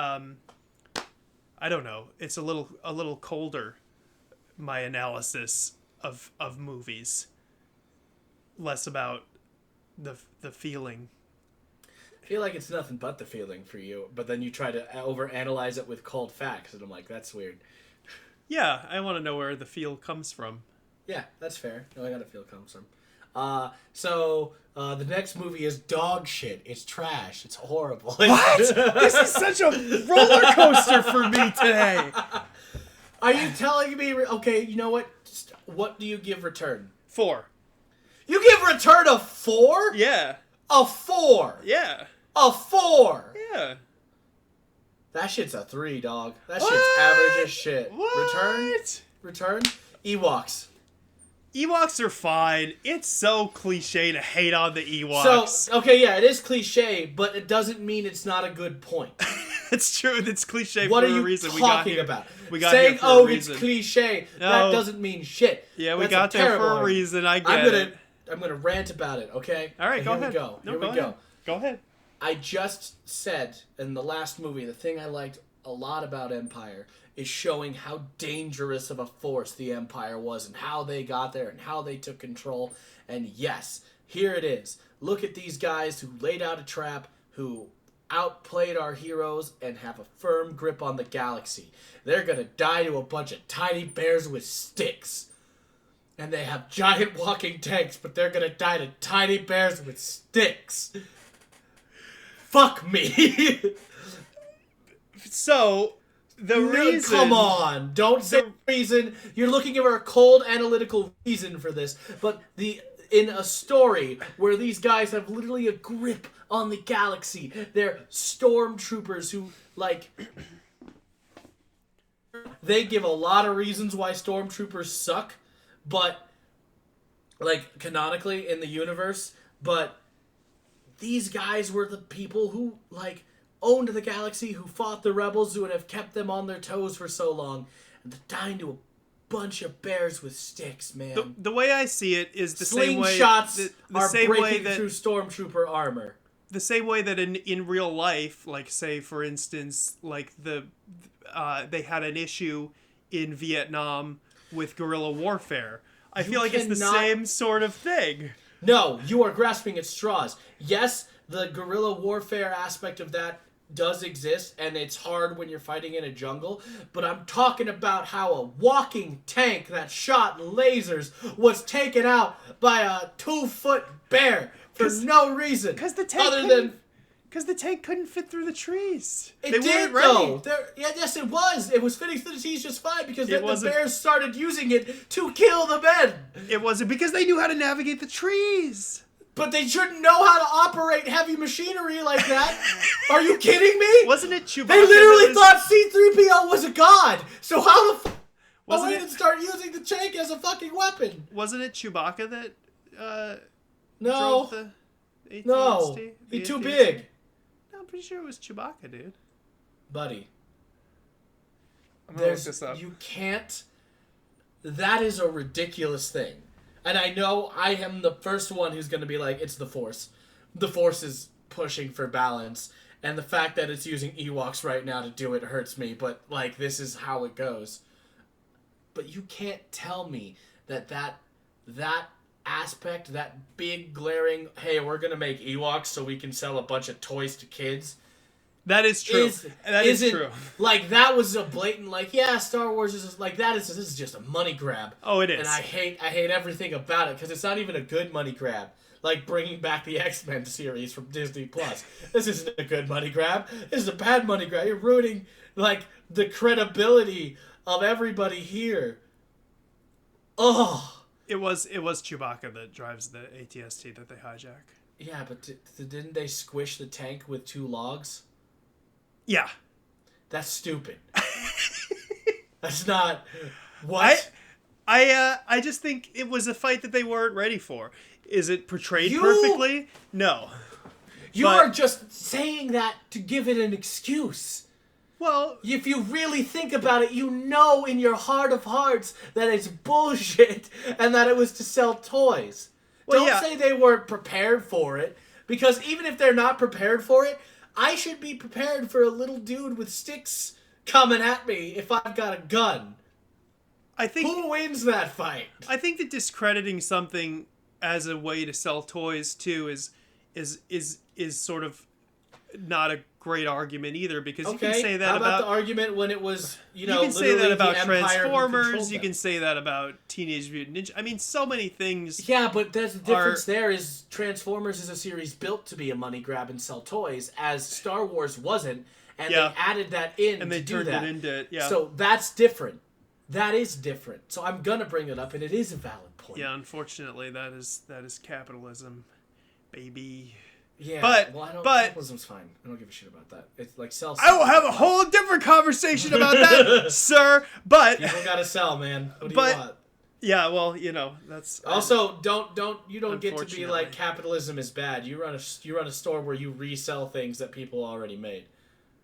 I don't know, it's a little colder, my analysis of movies, less about the feeling. I feel like it's nothing but the feeling for you, but then you try to overanalyze it with cold facts, and I'm like, that's weird. Yeah, I want to know where the feel comes from. Yeah, that's fair. No, I got a feel comes from. So the next movie is dog shit. It's trash. It's horrible. What? This is such a roller coaster for me today. Are you telling me? Okay, you know what? What do you give Return? 4. You give Return a 4? Yeah. A 4? Yeah. A 4? Yeah. That shit's a 3, dog. That shit's average as shit. What? Return? Ewoks. Ewoks are fine. It's so cliche to hate on the Ewoks. So, okay, yeah, it is cliche, but it doesn't mean it's not a good point. That's true. It's cliche What for are you a reason. talking about? We got Saying, here for "Oh, a it's reason." cliche," No. that doesn't mean shit. Yeah, we That's got there for a argument. reason. I get it. I'm gonna rant about it. Okay. All right, go Here ahead. we go. No, Here go we ahead. go. Go ahead. I just said in the last movie, the thing I liked a lot about Empire is showing how dangerous of a force the Empire was and how they got there and how they took control. And yes, here it is. Look at these guys who laid out a trap, who outplayed our heroes and have a firm grip on the galaxy. They're gonna die to a bunch of tiny bears with sticks. And they have giant walking tanks, but they're gonna die to tiny bears with sticks. Fuck me. So, the reason... Come on. Don't say reason. You're looking for a cold analytical reason for this. But in a story where these guys have literally a grip on the galaxy, they're stormtroopers who, like... They give a lot of reasons why stormtroopers suck, but... Like, canonically in the universe, but... These guys were the people who, like, owned the galaxy, who fought the rebels, who would have kept them on their toes for so long. And they're dying to a bunch of bears with sticks, man. The way I see it is the same way... Slingshots are same breaking way that, through stormtrooper armor. The same way that in real life, like, say, for instance, like, they had an issue in Vietnam with guerrilla warfare. I feel like it's the same sort of thing. No, you are grasping at straws. Yes, the guerrilla warfare aspect of that does exist, and it's hard when you're fighting in a jungle, but I'm talking about how a walking tank that shot lasers was taken out by a 2-foot bear for no reason. Because the tank couldn't fit through the trees. They did, though. Yes, it was. It was fitting through the trees just fine because then the bears started using it to kill the men. It wasn't because they knew how to navigate the trees. But they shouldn't know how to operate heavy machinery like that. Are you kidding me? Wasn't it Chewbacca? They literally thought C-3PO was a god. So how the wasn't they didn't start using the tank as a fucking weapon? Wasn't it Chewbacca that no. drove the AT-ST? No. He's too big. No, I'm pretty sure it was Chewbacca, dude. Buddy. I'm gonna look this up. You can't... That is a ridiculous thing. And I know I am the first one who's going to be like, it's the Force. The Force is pushing for balance. And the fact that it's using Ewoks right now to do it hurts me. But, like, this is how it goes. But you can't tell me that aspect, that big glaring, hey, we're going to make Ewoks so we can sell a bunch of toys to kids. That is true. That is true. Like, that was a blatant, like, yeah, Star Wars is just, like, this is just a money grab. Oh, it is. And I hate everything about it, because it's not even a good money grab. Like, bringing back the X-Men series from Disney+. This isn't a good money grab. This is a bad money grab. You're ruining, like, the credibility of everybody here. Ugh. It was Chewbacca that drives the AT-ST that they hijack. Yeah, but didn't they squish the tank with 2 logs? Yeah. That's stupid. That's not... What? I just think it was a fight that they weren't ready for. Is it portrayed perfectly? No. You are just saying that to give it an excuse. Well... If you really think about it, you know in your heart of hearts that it's bullshit and that it was to sell toys. Well, Don't say they weren't prepared for it, because even if they're not prepared for it, I should be prepared for a little dude with sticks coming at me if I've got a gun. Who wins that fight? I think that discrediting something as a way to sell toys too is sort of not a great argument either, because you can say that How about the argument when it was, you can say that about Transformers, you can say that about Teenage Mutant Ninja. I mean, so many things. Yeah, but there's the difference there is Transformers is a series built to be a money grab and sell toys, as Star Wars wasn't, and they added that in and they turned it into So that's different. That is different. So I'm gonna bring it up, and it is a valid point. Yeah, unfortunately, that is capitalism, baby. Yeah, capitalism's fine. I don't give a shit about that. It's like sell. I will have a whole different conversation about that, sir. But people gotta sell, man. What do you want? Yeah, well, that's also don't get to be like capitalism is bad. You run a store where you resell things that people already made.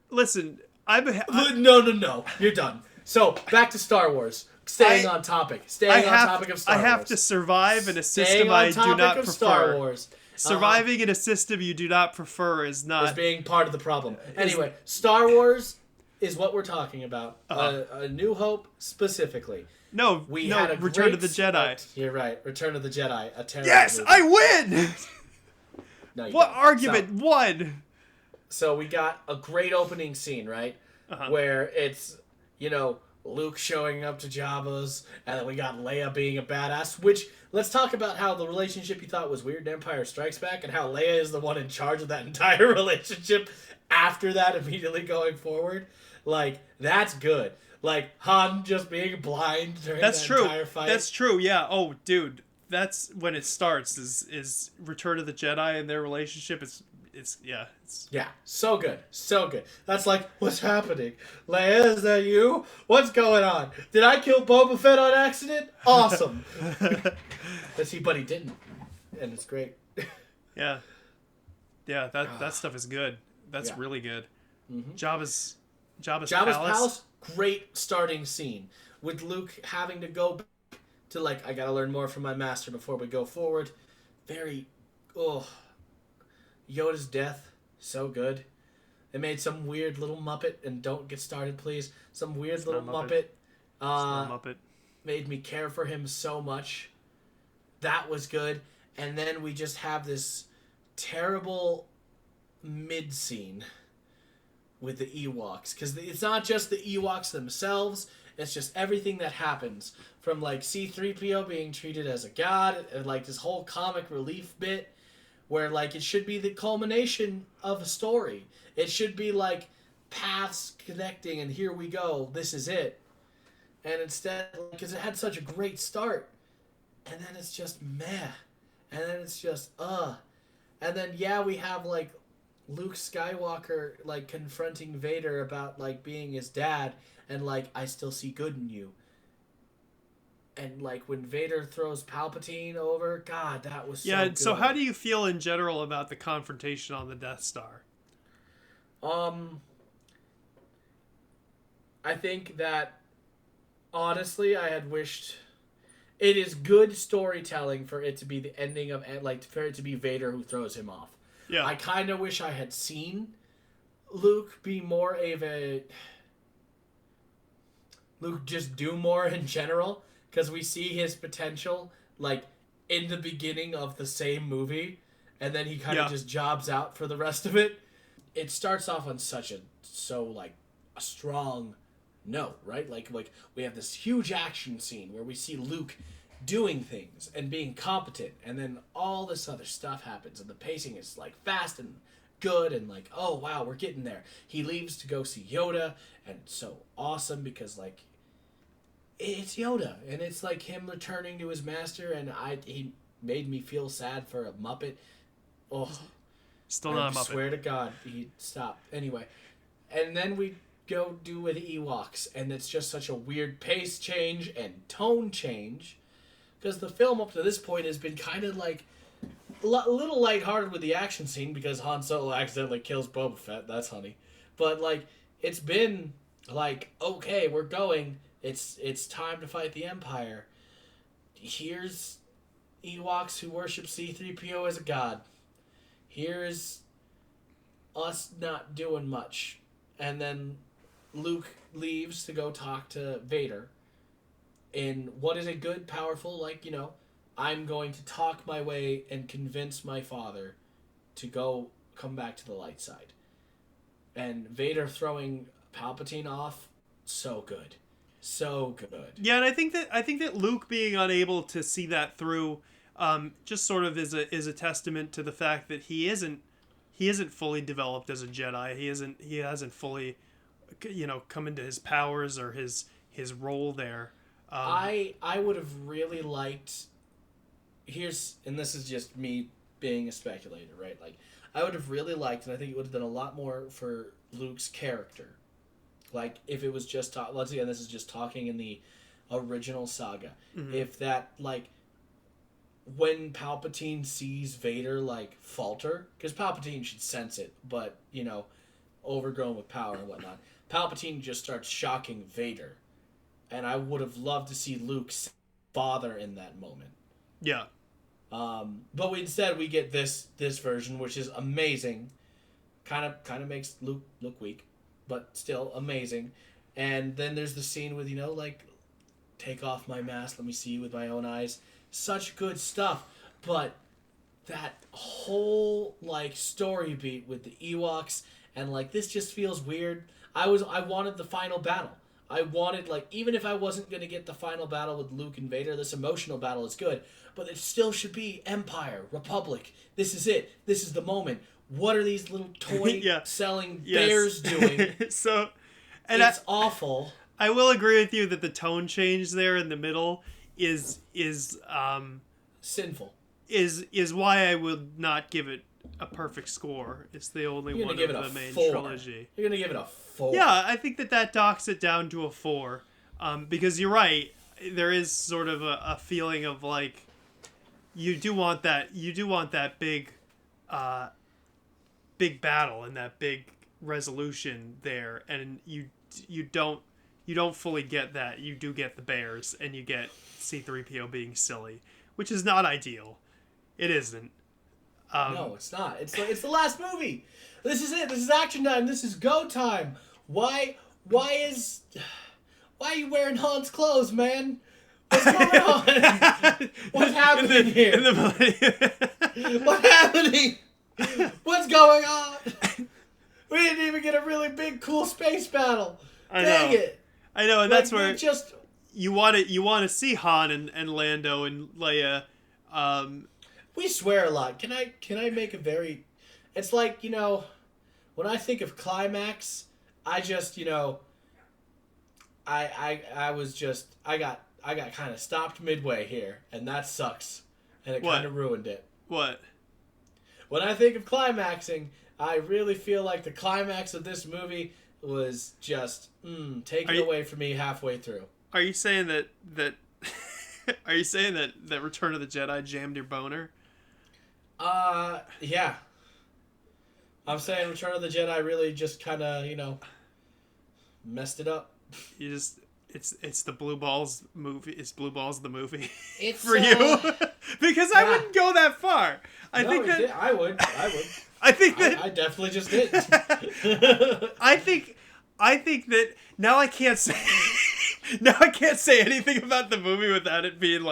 listen, No. You're done. So, back to Star Wars. Staying on topic of Star Wars. I have to survive in a system I do not prefer. Star Wars. Surviving in a system you do not prefer is being part of the problem. Anyway, Star Wars is what we're talking about. A New Hope specifically. We had Return of the Jedi. You're right. Return of the Jedi. A terrible Yes, movie. I win! No, what argument won? So we got a great opening scene, right? Where it's, Luke showing up to Jabba's, and then we got Leia being a badass, which, let's talk about how the relationship you thought was weird in Empire Strikes Back, and how Leia is the one in charge of that entire relationship after that, immediately going forward. Like, that's good. Like, Han just being blind during entire fight. That's true, yeah. Oh, dude, that's when it starts, is Return of the Jedi and their relationship. It's so good. So good. That's like, what's happening? Leia, is that you? What's going on? Did I kill Boba Fett on accident? Awesome. But he didn't. And it's great. Yeah. Yeah, that stuff is good. That's really good. Mm-hmm. Jabba's Palace, great starting scene. With Luke having to go back to, I gotta learn more from my master before we go forward. Yoda's death, so good. They made some weird little Muppet, and don't get started, please. Some weird little Muppet. Made me care for him so much. That was good. And then we just have this terrible mid-scene with the Ewoks. Because it's not just the Ewoks themselves, it's just everything that happens. From, C-3PO being treated as a god, and, this whole comic relief bit. Where, it should be the culmination of a story. It should be, paths connecting, and here we go, this is it. And instead, because it had such a great start, and then it's just meh. And then it's just, And then, we have, Luke Skywalker, confronting Vader about, being his dad, and, I still see good in you. And, when Vader throws Palpatine over, God, that was so good. So how do you feel in general about the confrontation on the Death Star? I think that, honestly, I had wished... It is good storytelling for it to be the ending of... for it to be Vader who throws him off. Yeah. I kind of wish I had seen Luke be more of a... Luke just do more in general... Because we see his potential, in the beginning of the same movie, and then he kind of just jobs out for the rest of it. It starts off on a strong note, right? We have this huge action scene where we see Luke doing things and being competent, and then all this other stuff happens, and the pacing is, fast and good, and, oh, wow, we're getting there. He leaves to go see Yoda, and it's so awesome because, it's Yoda, and it's him returning to his master, and he made me feel sad for a Muppet. Oh, still not a Muppet. I swear to God, he stopped. Anyway, and then we go do with Ewoks, and it's just such a weird pace change and tone change, because the film up to this point has been kind of a little lighthearted with the action scene because Han Solo accidentally kills Boba Fett. That's funny, but it's been okay, we're going. It's time to fight the Empire. Here's Ewoks who worship C-3PO as a god. Here's us not doing much. And then Luke leaves to go talk to Vader. In what is a good, powerful, I'm going to talk my way and convince my father to come back to the light side. And Vader throwing Palpatine off, so good. So good. Yeah, and I think that Luke being unable to see that through, just sort of is a testament to the fact that he isn't fully developed as a Jedi. He hasn't fully, come into his powers or his role there. I would have really liked. And this is just me being a speculator, right? I would have really liked, and I think it would have done a lot more for Luke's character. If it was just once again, this is just talking in the original saga. Mm-hmm. If that, when Palpatine sees Vader, falter, because Palpatine should sense it, but, overgrown with power and whatnot. Palpatine just starts shocking Vader. And I would have loved to see Luke's father in that moment. Yeah. But instead we get this version, which is amazing. Kind of makes Luke look weak, but still amazing. And then there's the scene with, take off my mask, let me see you with my own eyes. Such good stuff. But that whole, story beat with the Ewoks, and, this just feels weird. I wanted the final battle. I wanted, even if I wasn't going to get the final battle with Luke and Vader, this emotional battle is good. But it still should be Empire, Republic. This is it. This is the moment. What are these little toy selling bears doing? So, it's awful. I will agree with you that the tone change there in the middle is sinful. Is why I would not give it a perfect score. It's the only one of the main trilogy. You're gonna give it a 4. Yeah, I think that docks it down to a 4. Because you're right. There is sort of a feeling of you do want that big big battle and that big resolution there, and you don't fully get that. You do get the bears, and you get C-3PO being silly, which is not ideal. It isn't. No, it's not. It's the last movie. This is it. This is action time. This is go time. Why are you wearing Han's clothes, man? What's going on? What's happening here? What's happening? What's going on? We didn't even get a really big, cool space battle. Dang it! I know, and that's where just you want to see Han and Lando and Leia. We swear a lot. Can I make a very? It's when I think of climax, I just I got kind of stopped midway here, and that sucks, and it kind of ruined it. What? When I think of climaxing, I really feel like the climax of this movie was just taken away from me halfway through. Are you saying that are you saying that Return of the Jedi jammed your boner? Yeah. I'm saying Return of the Jedi really just kind of, messed it up. You just it's the Blue Balls movie. It's Blue Balls the movie. It's for you. Because I wouldn't go that far. I would. I think that I definitely just did. I think that now I can't say anything about the movie without it being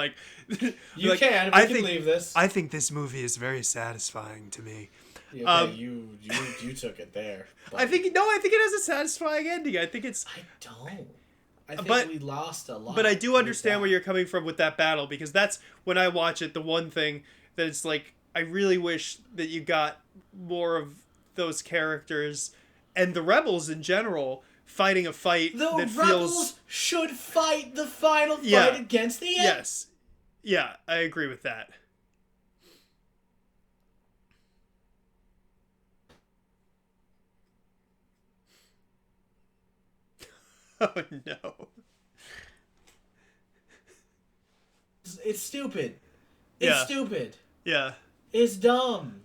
you can. We can leave this. I think this movie is very satisfying to me. Okay, you took it there. I think it has a satisfying ending. I think it's. I don't. I think we lost a lot. But I do understand where you're coming from with that battle, because that's when I watch it. The one thing that it's I really wish that you got more of those characters and the rebels in general fighting a fight the that rebels should fight the final fight against the end. Yes. Yeah, I agree with that. Oh no. It's stupid. It's stupid. Yeah. It's dumb.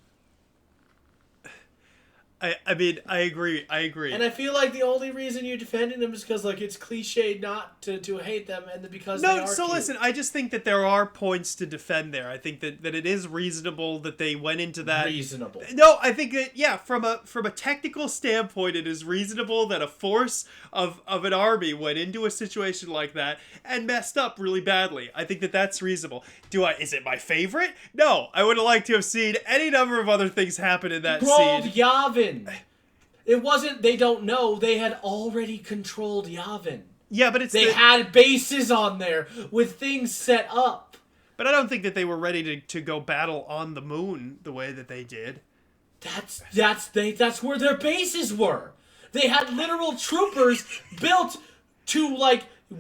I mean, I agree. And I feel like the only reason you're defending them is because it's cliche not to hate them, and because they are cute. Listen, I just think that there are points to defend there. I think that it is reasonable that they went into that. Reasonable. No, I think that from a technical standpoint, it is reasonable that a force of an army went into a situation like that and messed up really badly. I think that that's reasonable. Is it my favorite? No, I would have liked to have seen any number of other things happen in that scene. Yavin. It wasn't they don't know. They had already controlled Yavin. Yeah, but they had bases on there with things set up. But I don't think that they were ready to go battle on the moon the way that they did. That's where their bases were. They had literal troopers built to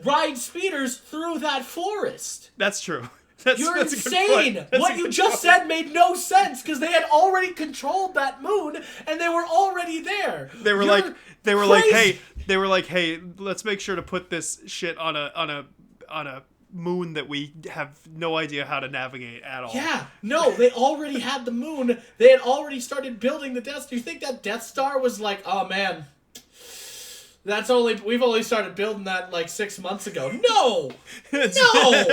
ride speeders through that forest. That's true. You're insane! What you just said made no sense, because they had already controlled that moon, and they were already there. They were like, hey, let's make sure to put this shit on a moon that we have no idea how to navigate at all. Yeah, no, they already had the moon. They had already started building the Death Star. Do you think that Death Star was like, oh man, we've only started building that like 6 months ago? No! No!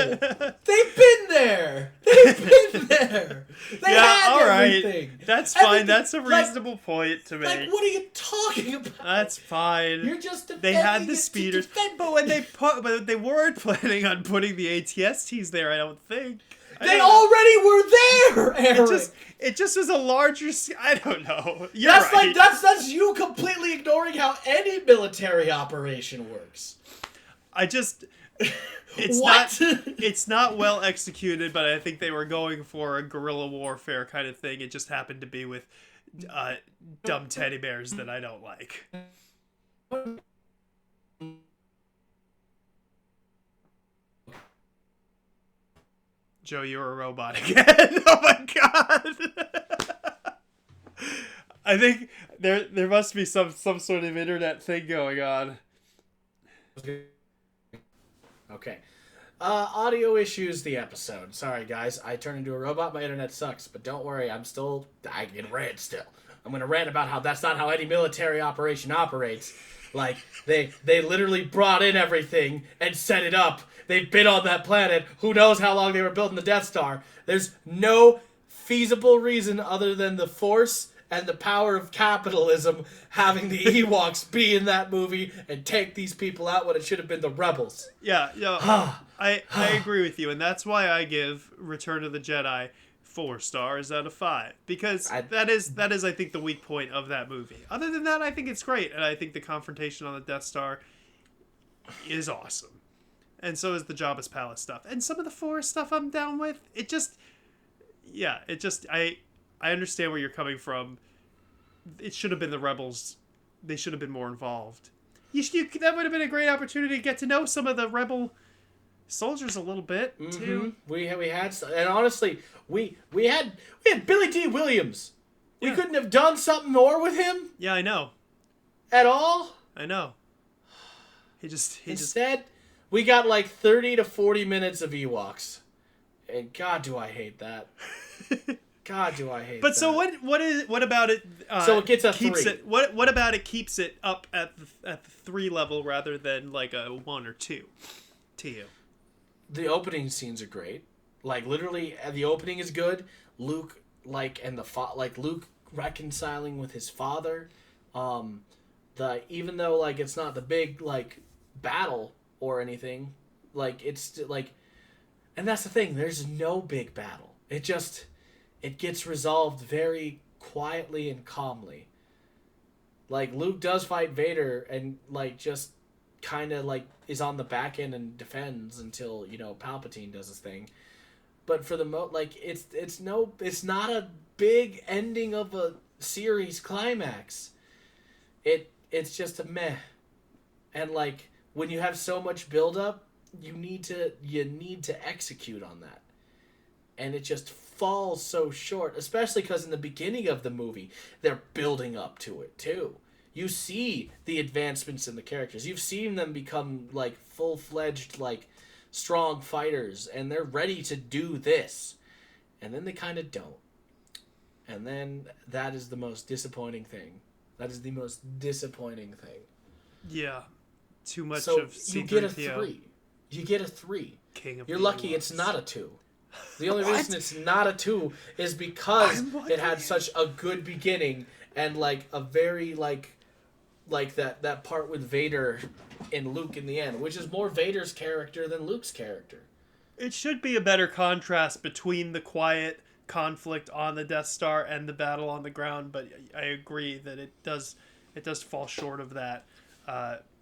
They've been there! They've been there! They had everything! Right. That's fine. That's a reasonable point to make. Like, what are you talking about? That's fine. You're just defending. They had the speeders. But they weren't planning on putting the ATSTs there, I don't think. They already were there, Eric! It just was a larger... I don't know. That's right. That's you completely ignoring how any military operation works. It's not well executed, but I think they were going for a guerrilla warfare kind of thing. It just happened to be with dumb teddy bears that I don't like. Joe, you're a robot again. Oh my god. I think there must be some sort of internet thing going on. Okay. Audio issues the episode. Sorry guys, I turned into a robot, my internet sucks, but don't worry, I can rant still. I'm gonna rant about how that's not how any military operation operates. Like, they literally brought in everything and set it up. They've been on that planet. Who knows how long they were building the Death Star. There's no feasible reason other than the Force and the power of capitalism having the Ewoks be in that movie and take these people out when it should have been the rebels. Yeah, I agree with you, and that's why I give Return of the Jedi 4 stars out of 5, because that is I think the weak point of that movie. Other than that, I think it's great, and I think the confrontation on the Death Star is awesome. And so is the Jabba's Palace stuff. And some of the Forest stuff I'm down with. I understand where you're coming from. It should have been the rebels. They should have been more involved. That would have been a great opportunity to get to know some of the rebel soldiers a little bit, too. We had, and honestly, we had Billy D. Williams. We couldn't have done something more with him? Yeah, I know. At all? I know. Instead, we got like 30 to 40 minutes of Ewoks. And God, do I hate that. God, do I hate but that. So what about it? So it gets a keeps 3. What about it keeps it up at the 3 level rather than like a 1 or 2 to you? The opening scenes are great. Like, literally, the opening is good. Luke, Luke reconciling with his father. Even though, like, it's not the big, like, battle or anything, like, it's, like... And that's the thing, there's no big battle. It gets resolved very quietly and calmly. Like, Luke does fight Vader and, like, just kind of, like, is on the back end and defends until, Palpatine does his thing. But for the it's not a big ending of a series climax. It's just a meh. And, like, when you have so much buildup, you need to execute on that. And it just falls so short, especially because in the beginning of the movie, they're building up to it, too. You see the advancements in the characters. You've seen them become, like, full-fledged, like, strong fighters, and they're ready to do this. And then they kind of don't. And then that is the most disappointing thing. That is the most disappointing thing. Yeah. Too much so of C-3PO. You get a 3. You get a 3. King of You're lucky it's not a 2. The only reason it's not a 2 is because it had such a good beginning and, like, a very, like that part with Vader and Luke in the end, which is more Vader's character than Luke's character. It should be a better contrast between the quiet conflict on the Death Star and the battle on the ground, but I agree that it does fall short of that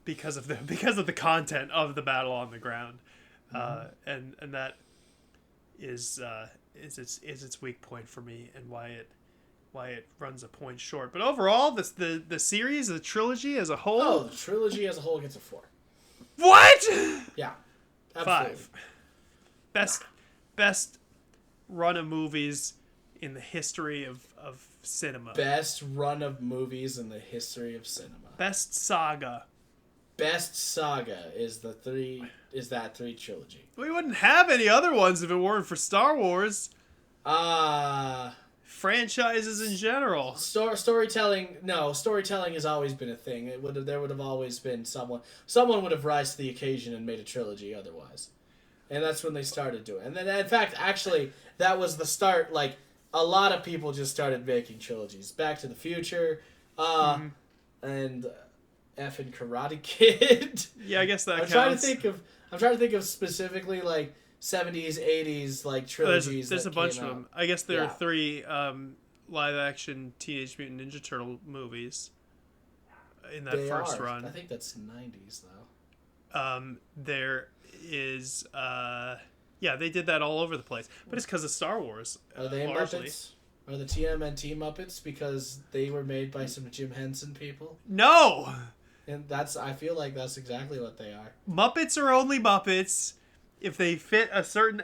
because of the content of the battle on the ground, and that is its weak point for me and why it runs a point short. But overall, the series, the trilogy as a whole... the trilogy as a whole gets a 4. What? Yeah. Absolutely. 5. Best run of movies in the history of cinema. Best run of movies in the history of cinema. Best saga. best saga is that three trilogy. We wouldn't have any other ones if it weren't for Star Wars. Franchises in general. Storytelling has always been a thing. There would have always been someone would have rise to the occasion and made a trilogy otherwise. And that's when they started doing it. And then, in fact, actually, that was the start. Like, a lot of people just started making trilogies. Back to the Future, and effing Karate Kid. Yeah, I guess that counts. I'm trying to think of specifically, like, 70s, 80s, like, trilogies. There's a bunch of them. I guess there are 3 live-action Teenage Mutant Ninja Turtle movies in that first run. I think that's 90s, though. There is... they did that all over the place. But it's because of Star Wars. Are they largely. Muppets? Are the TMNT Muppets because they were made by some Jim Henson people? No! And I feel like that's exactly what they are. Muppets are only Muppets if they fit a certain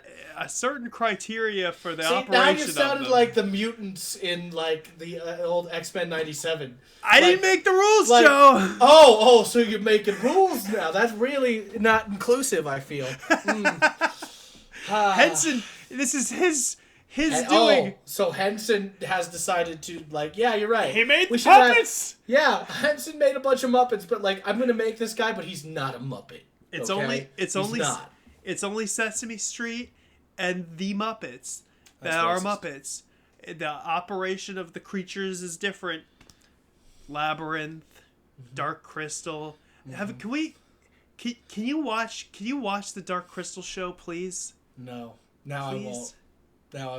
criteria for the operation of them. Now you sounded like the mutants in, like, the old X-Men 97. I didn't make the rules, Joe! Oh, so you're making rules now. That's really not inclusive, I feel. Henson, this is his doing. So Henson has decided to, like, yeah, you're right. He made puppets! Henson made a bunch of Muppets, but, like, I'm gonna make this guy, but he's not a Muppet. It's only Sesame Street and the Muppets that are Muppets. The operation of the creatures is different. Labyrinth, Dark Crystal. Can you watch the Dark Crystal show, please? No. Now I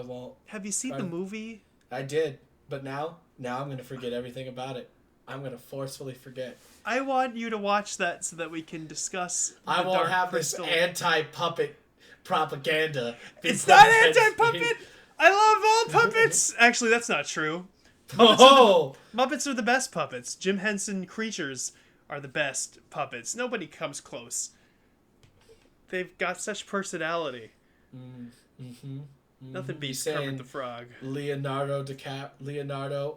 won't. Have you seen the movie? I did, but now I'm going to forget everything about it. I'm going to forcefully forget. I want you to watch that so that we can discuss I won't have Crystal. This anti-puppet propaganda. It's not anti-puppet! I love all puppets! Actually, that's not true. Muppets are the best puppets. Jim Henson creatures are the best puppets. Nobody comes close. They've got such personality. Nothing beats Kermit the Frog. Leonardo,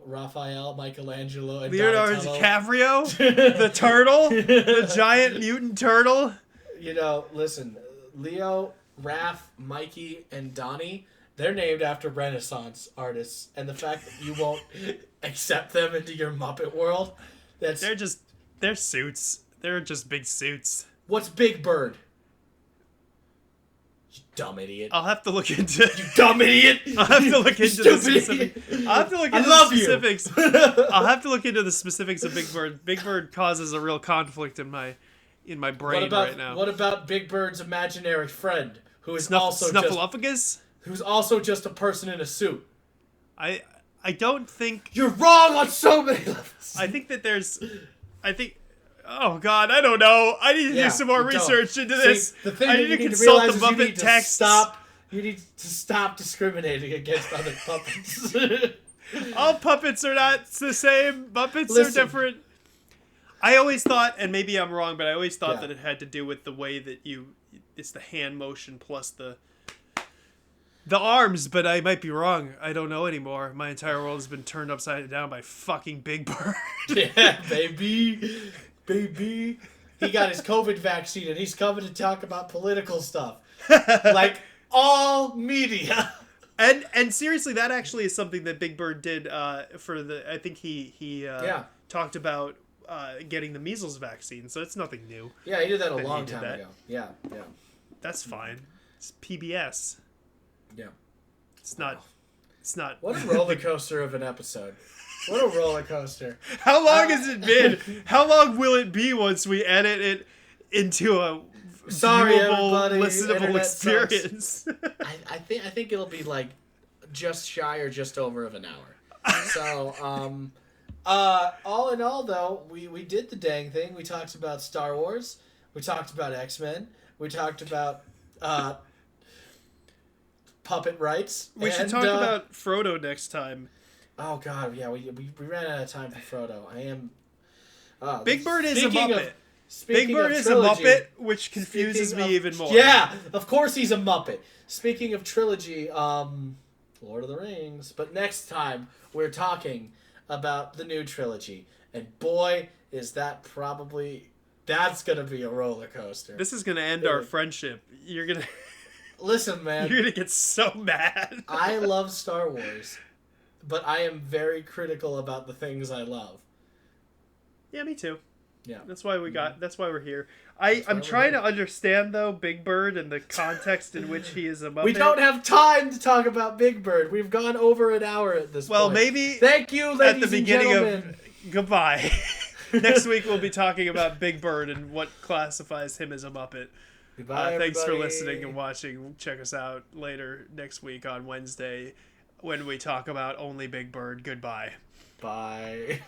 Raphael, Michelangelo, and Leonardo Donatello. DiCaprio, the turtle, the giant mutant turtle. You know, listen, Leo, Raph, Mikey, and Donnie, they're named after Renaissance artists, and the fact that you won't accept them into your Muppet world, they're suits. They're just big suits. What's Big Bird? You dumb idiot. I'll have to look into... You dumb idiot! I'll have to look into the specifics. I'll have to look into the specifics. I'll have to look into the specifics of Big Bird. Big Bird causes a real conflict in my brain right now. What about Big Bird's imaginary friend, who is Snuffleupagus? Who's also just a person in a suit? I don't think... You're wrong on so many levels. Oh, God, I don't know. I need to do some more research into this. I need to consult the Muppet text. You need to stop discriminating against other puppets. All puppets are not the same. Muppets are different. I always thought, and maybe I'm wrong, but I always thought that it had to do with the way that it's the hand motion plus the arms, but I might be wrong. I don't know anymore. My entire world has been turned upside down by fucking Big Bird. Yeah, baby. Baby. He got his COVID vaccine and he's coming to talk about political stuff. Like all media. And seriously, that actually is something that Big Bird did I think he talked about getting the measles vaccine, so it's nothing new. Yeah, he did that a long time ago. Yeah. That's fine. It's PBS. Yeah. It's not. What a roller coaster of an episode. What a roller coaster. How long has it been? How long will it be once we edit it into a viewable, listenable experience? I think it'll be like just shy or just over of an hour. So, all in all, though, we did the dang thing. We talked about Star Wars. We talked about X-Men. We talked about puppet rights. We should talk about Frodo next time. Oh God, yeah, we ran out of time for Frodo. Big Bird is a Muppet. Big Bird is a Muppet, which confuses me even more. Yeah, of course he's a Muppet. Speaking of trilogy, Lord of the Rings. But next time we're talking about the new trilogy, and boy, is that probably That's gonna be a roller coaster. This is gonna end our friendship. You're gonna listen, man. You're gonna get so mad. I love Star Wars, but I am very critical about the things I love. Yeah, me too. Yeah, that's why we're here. I'm trying to understand though Big Bird and the context in which he is a Muppet. We don't have time to talk about Big Bird. We've gone over an hour at this point. Well, maybe. Thank you, ladies at the and beginning gentlemen. Goodbye. Next week we'll be talking about Big Bird and what classifies him as a Muppet. Goodbye, thanks for everybody. listening and watching. Check us out later next week on Wednesday when we talk about only Big Bird. Goodbye. Bye.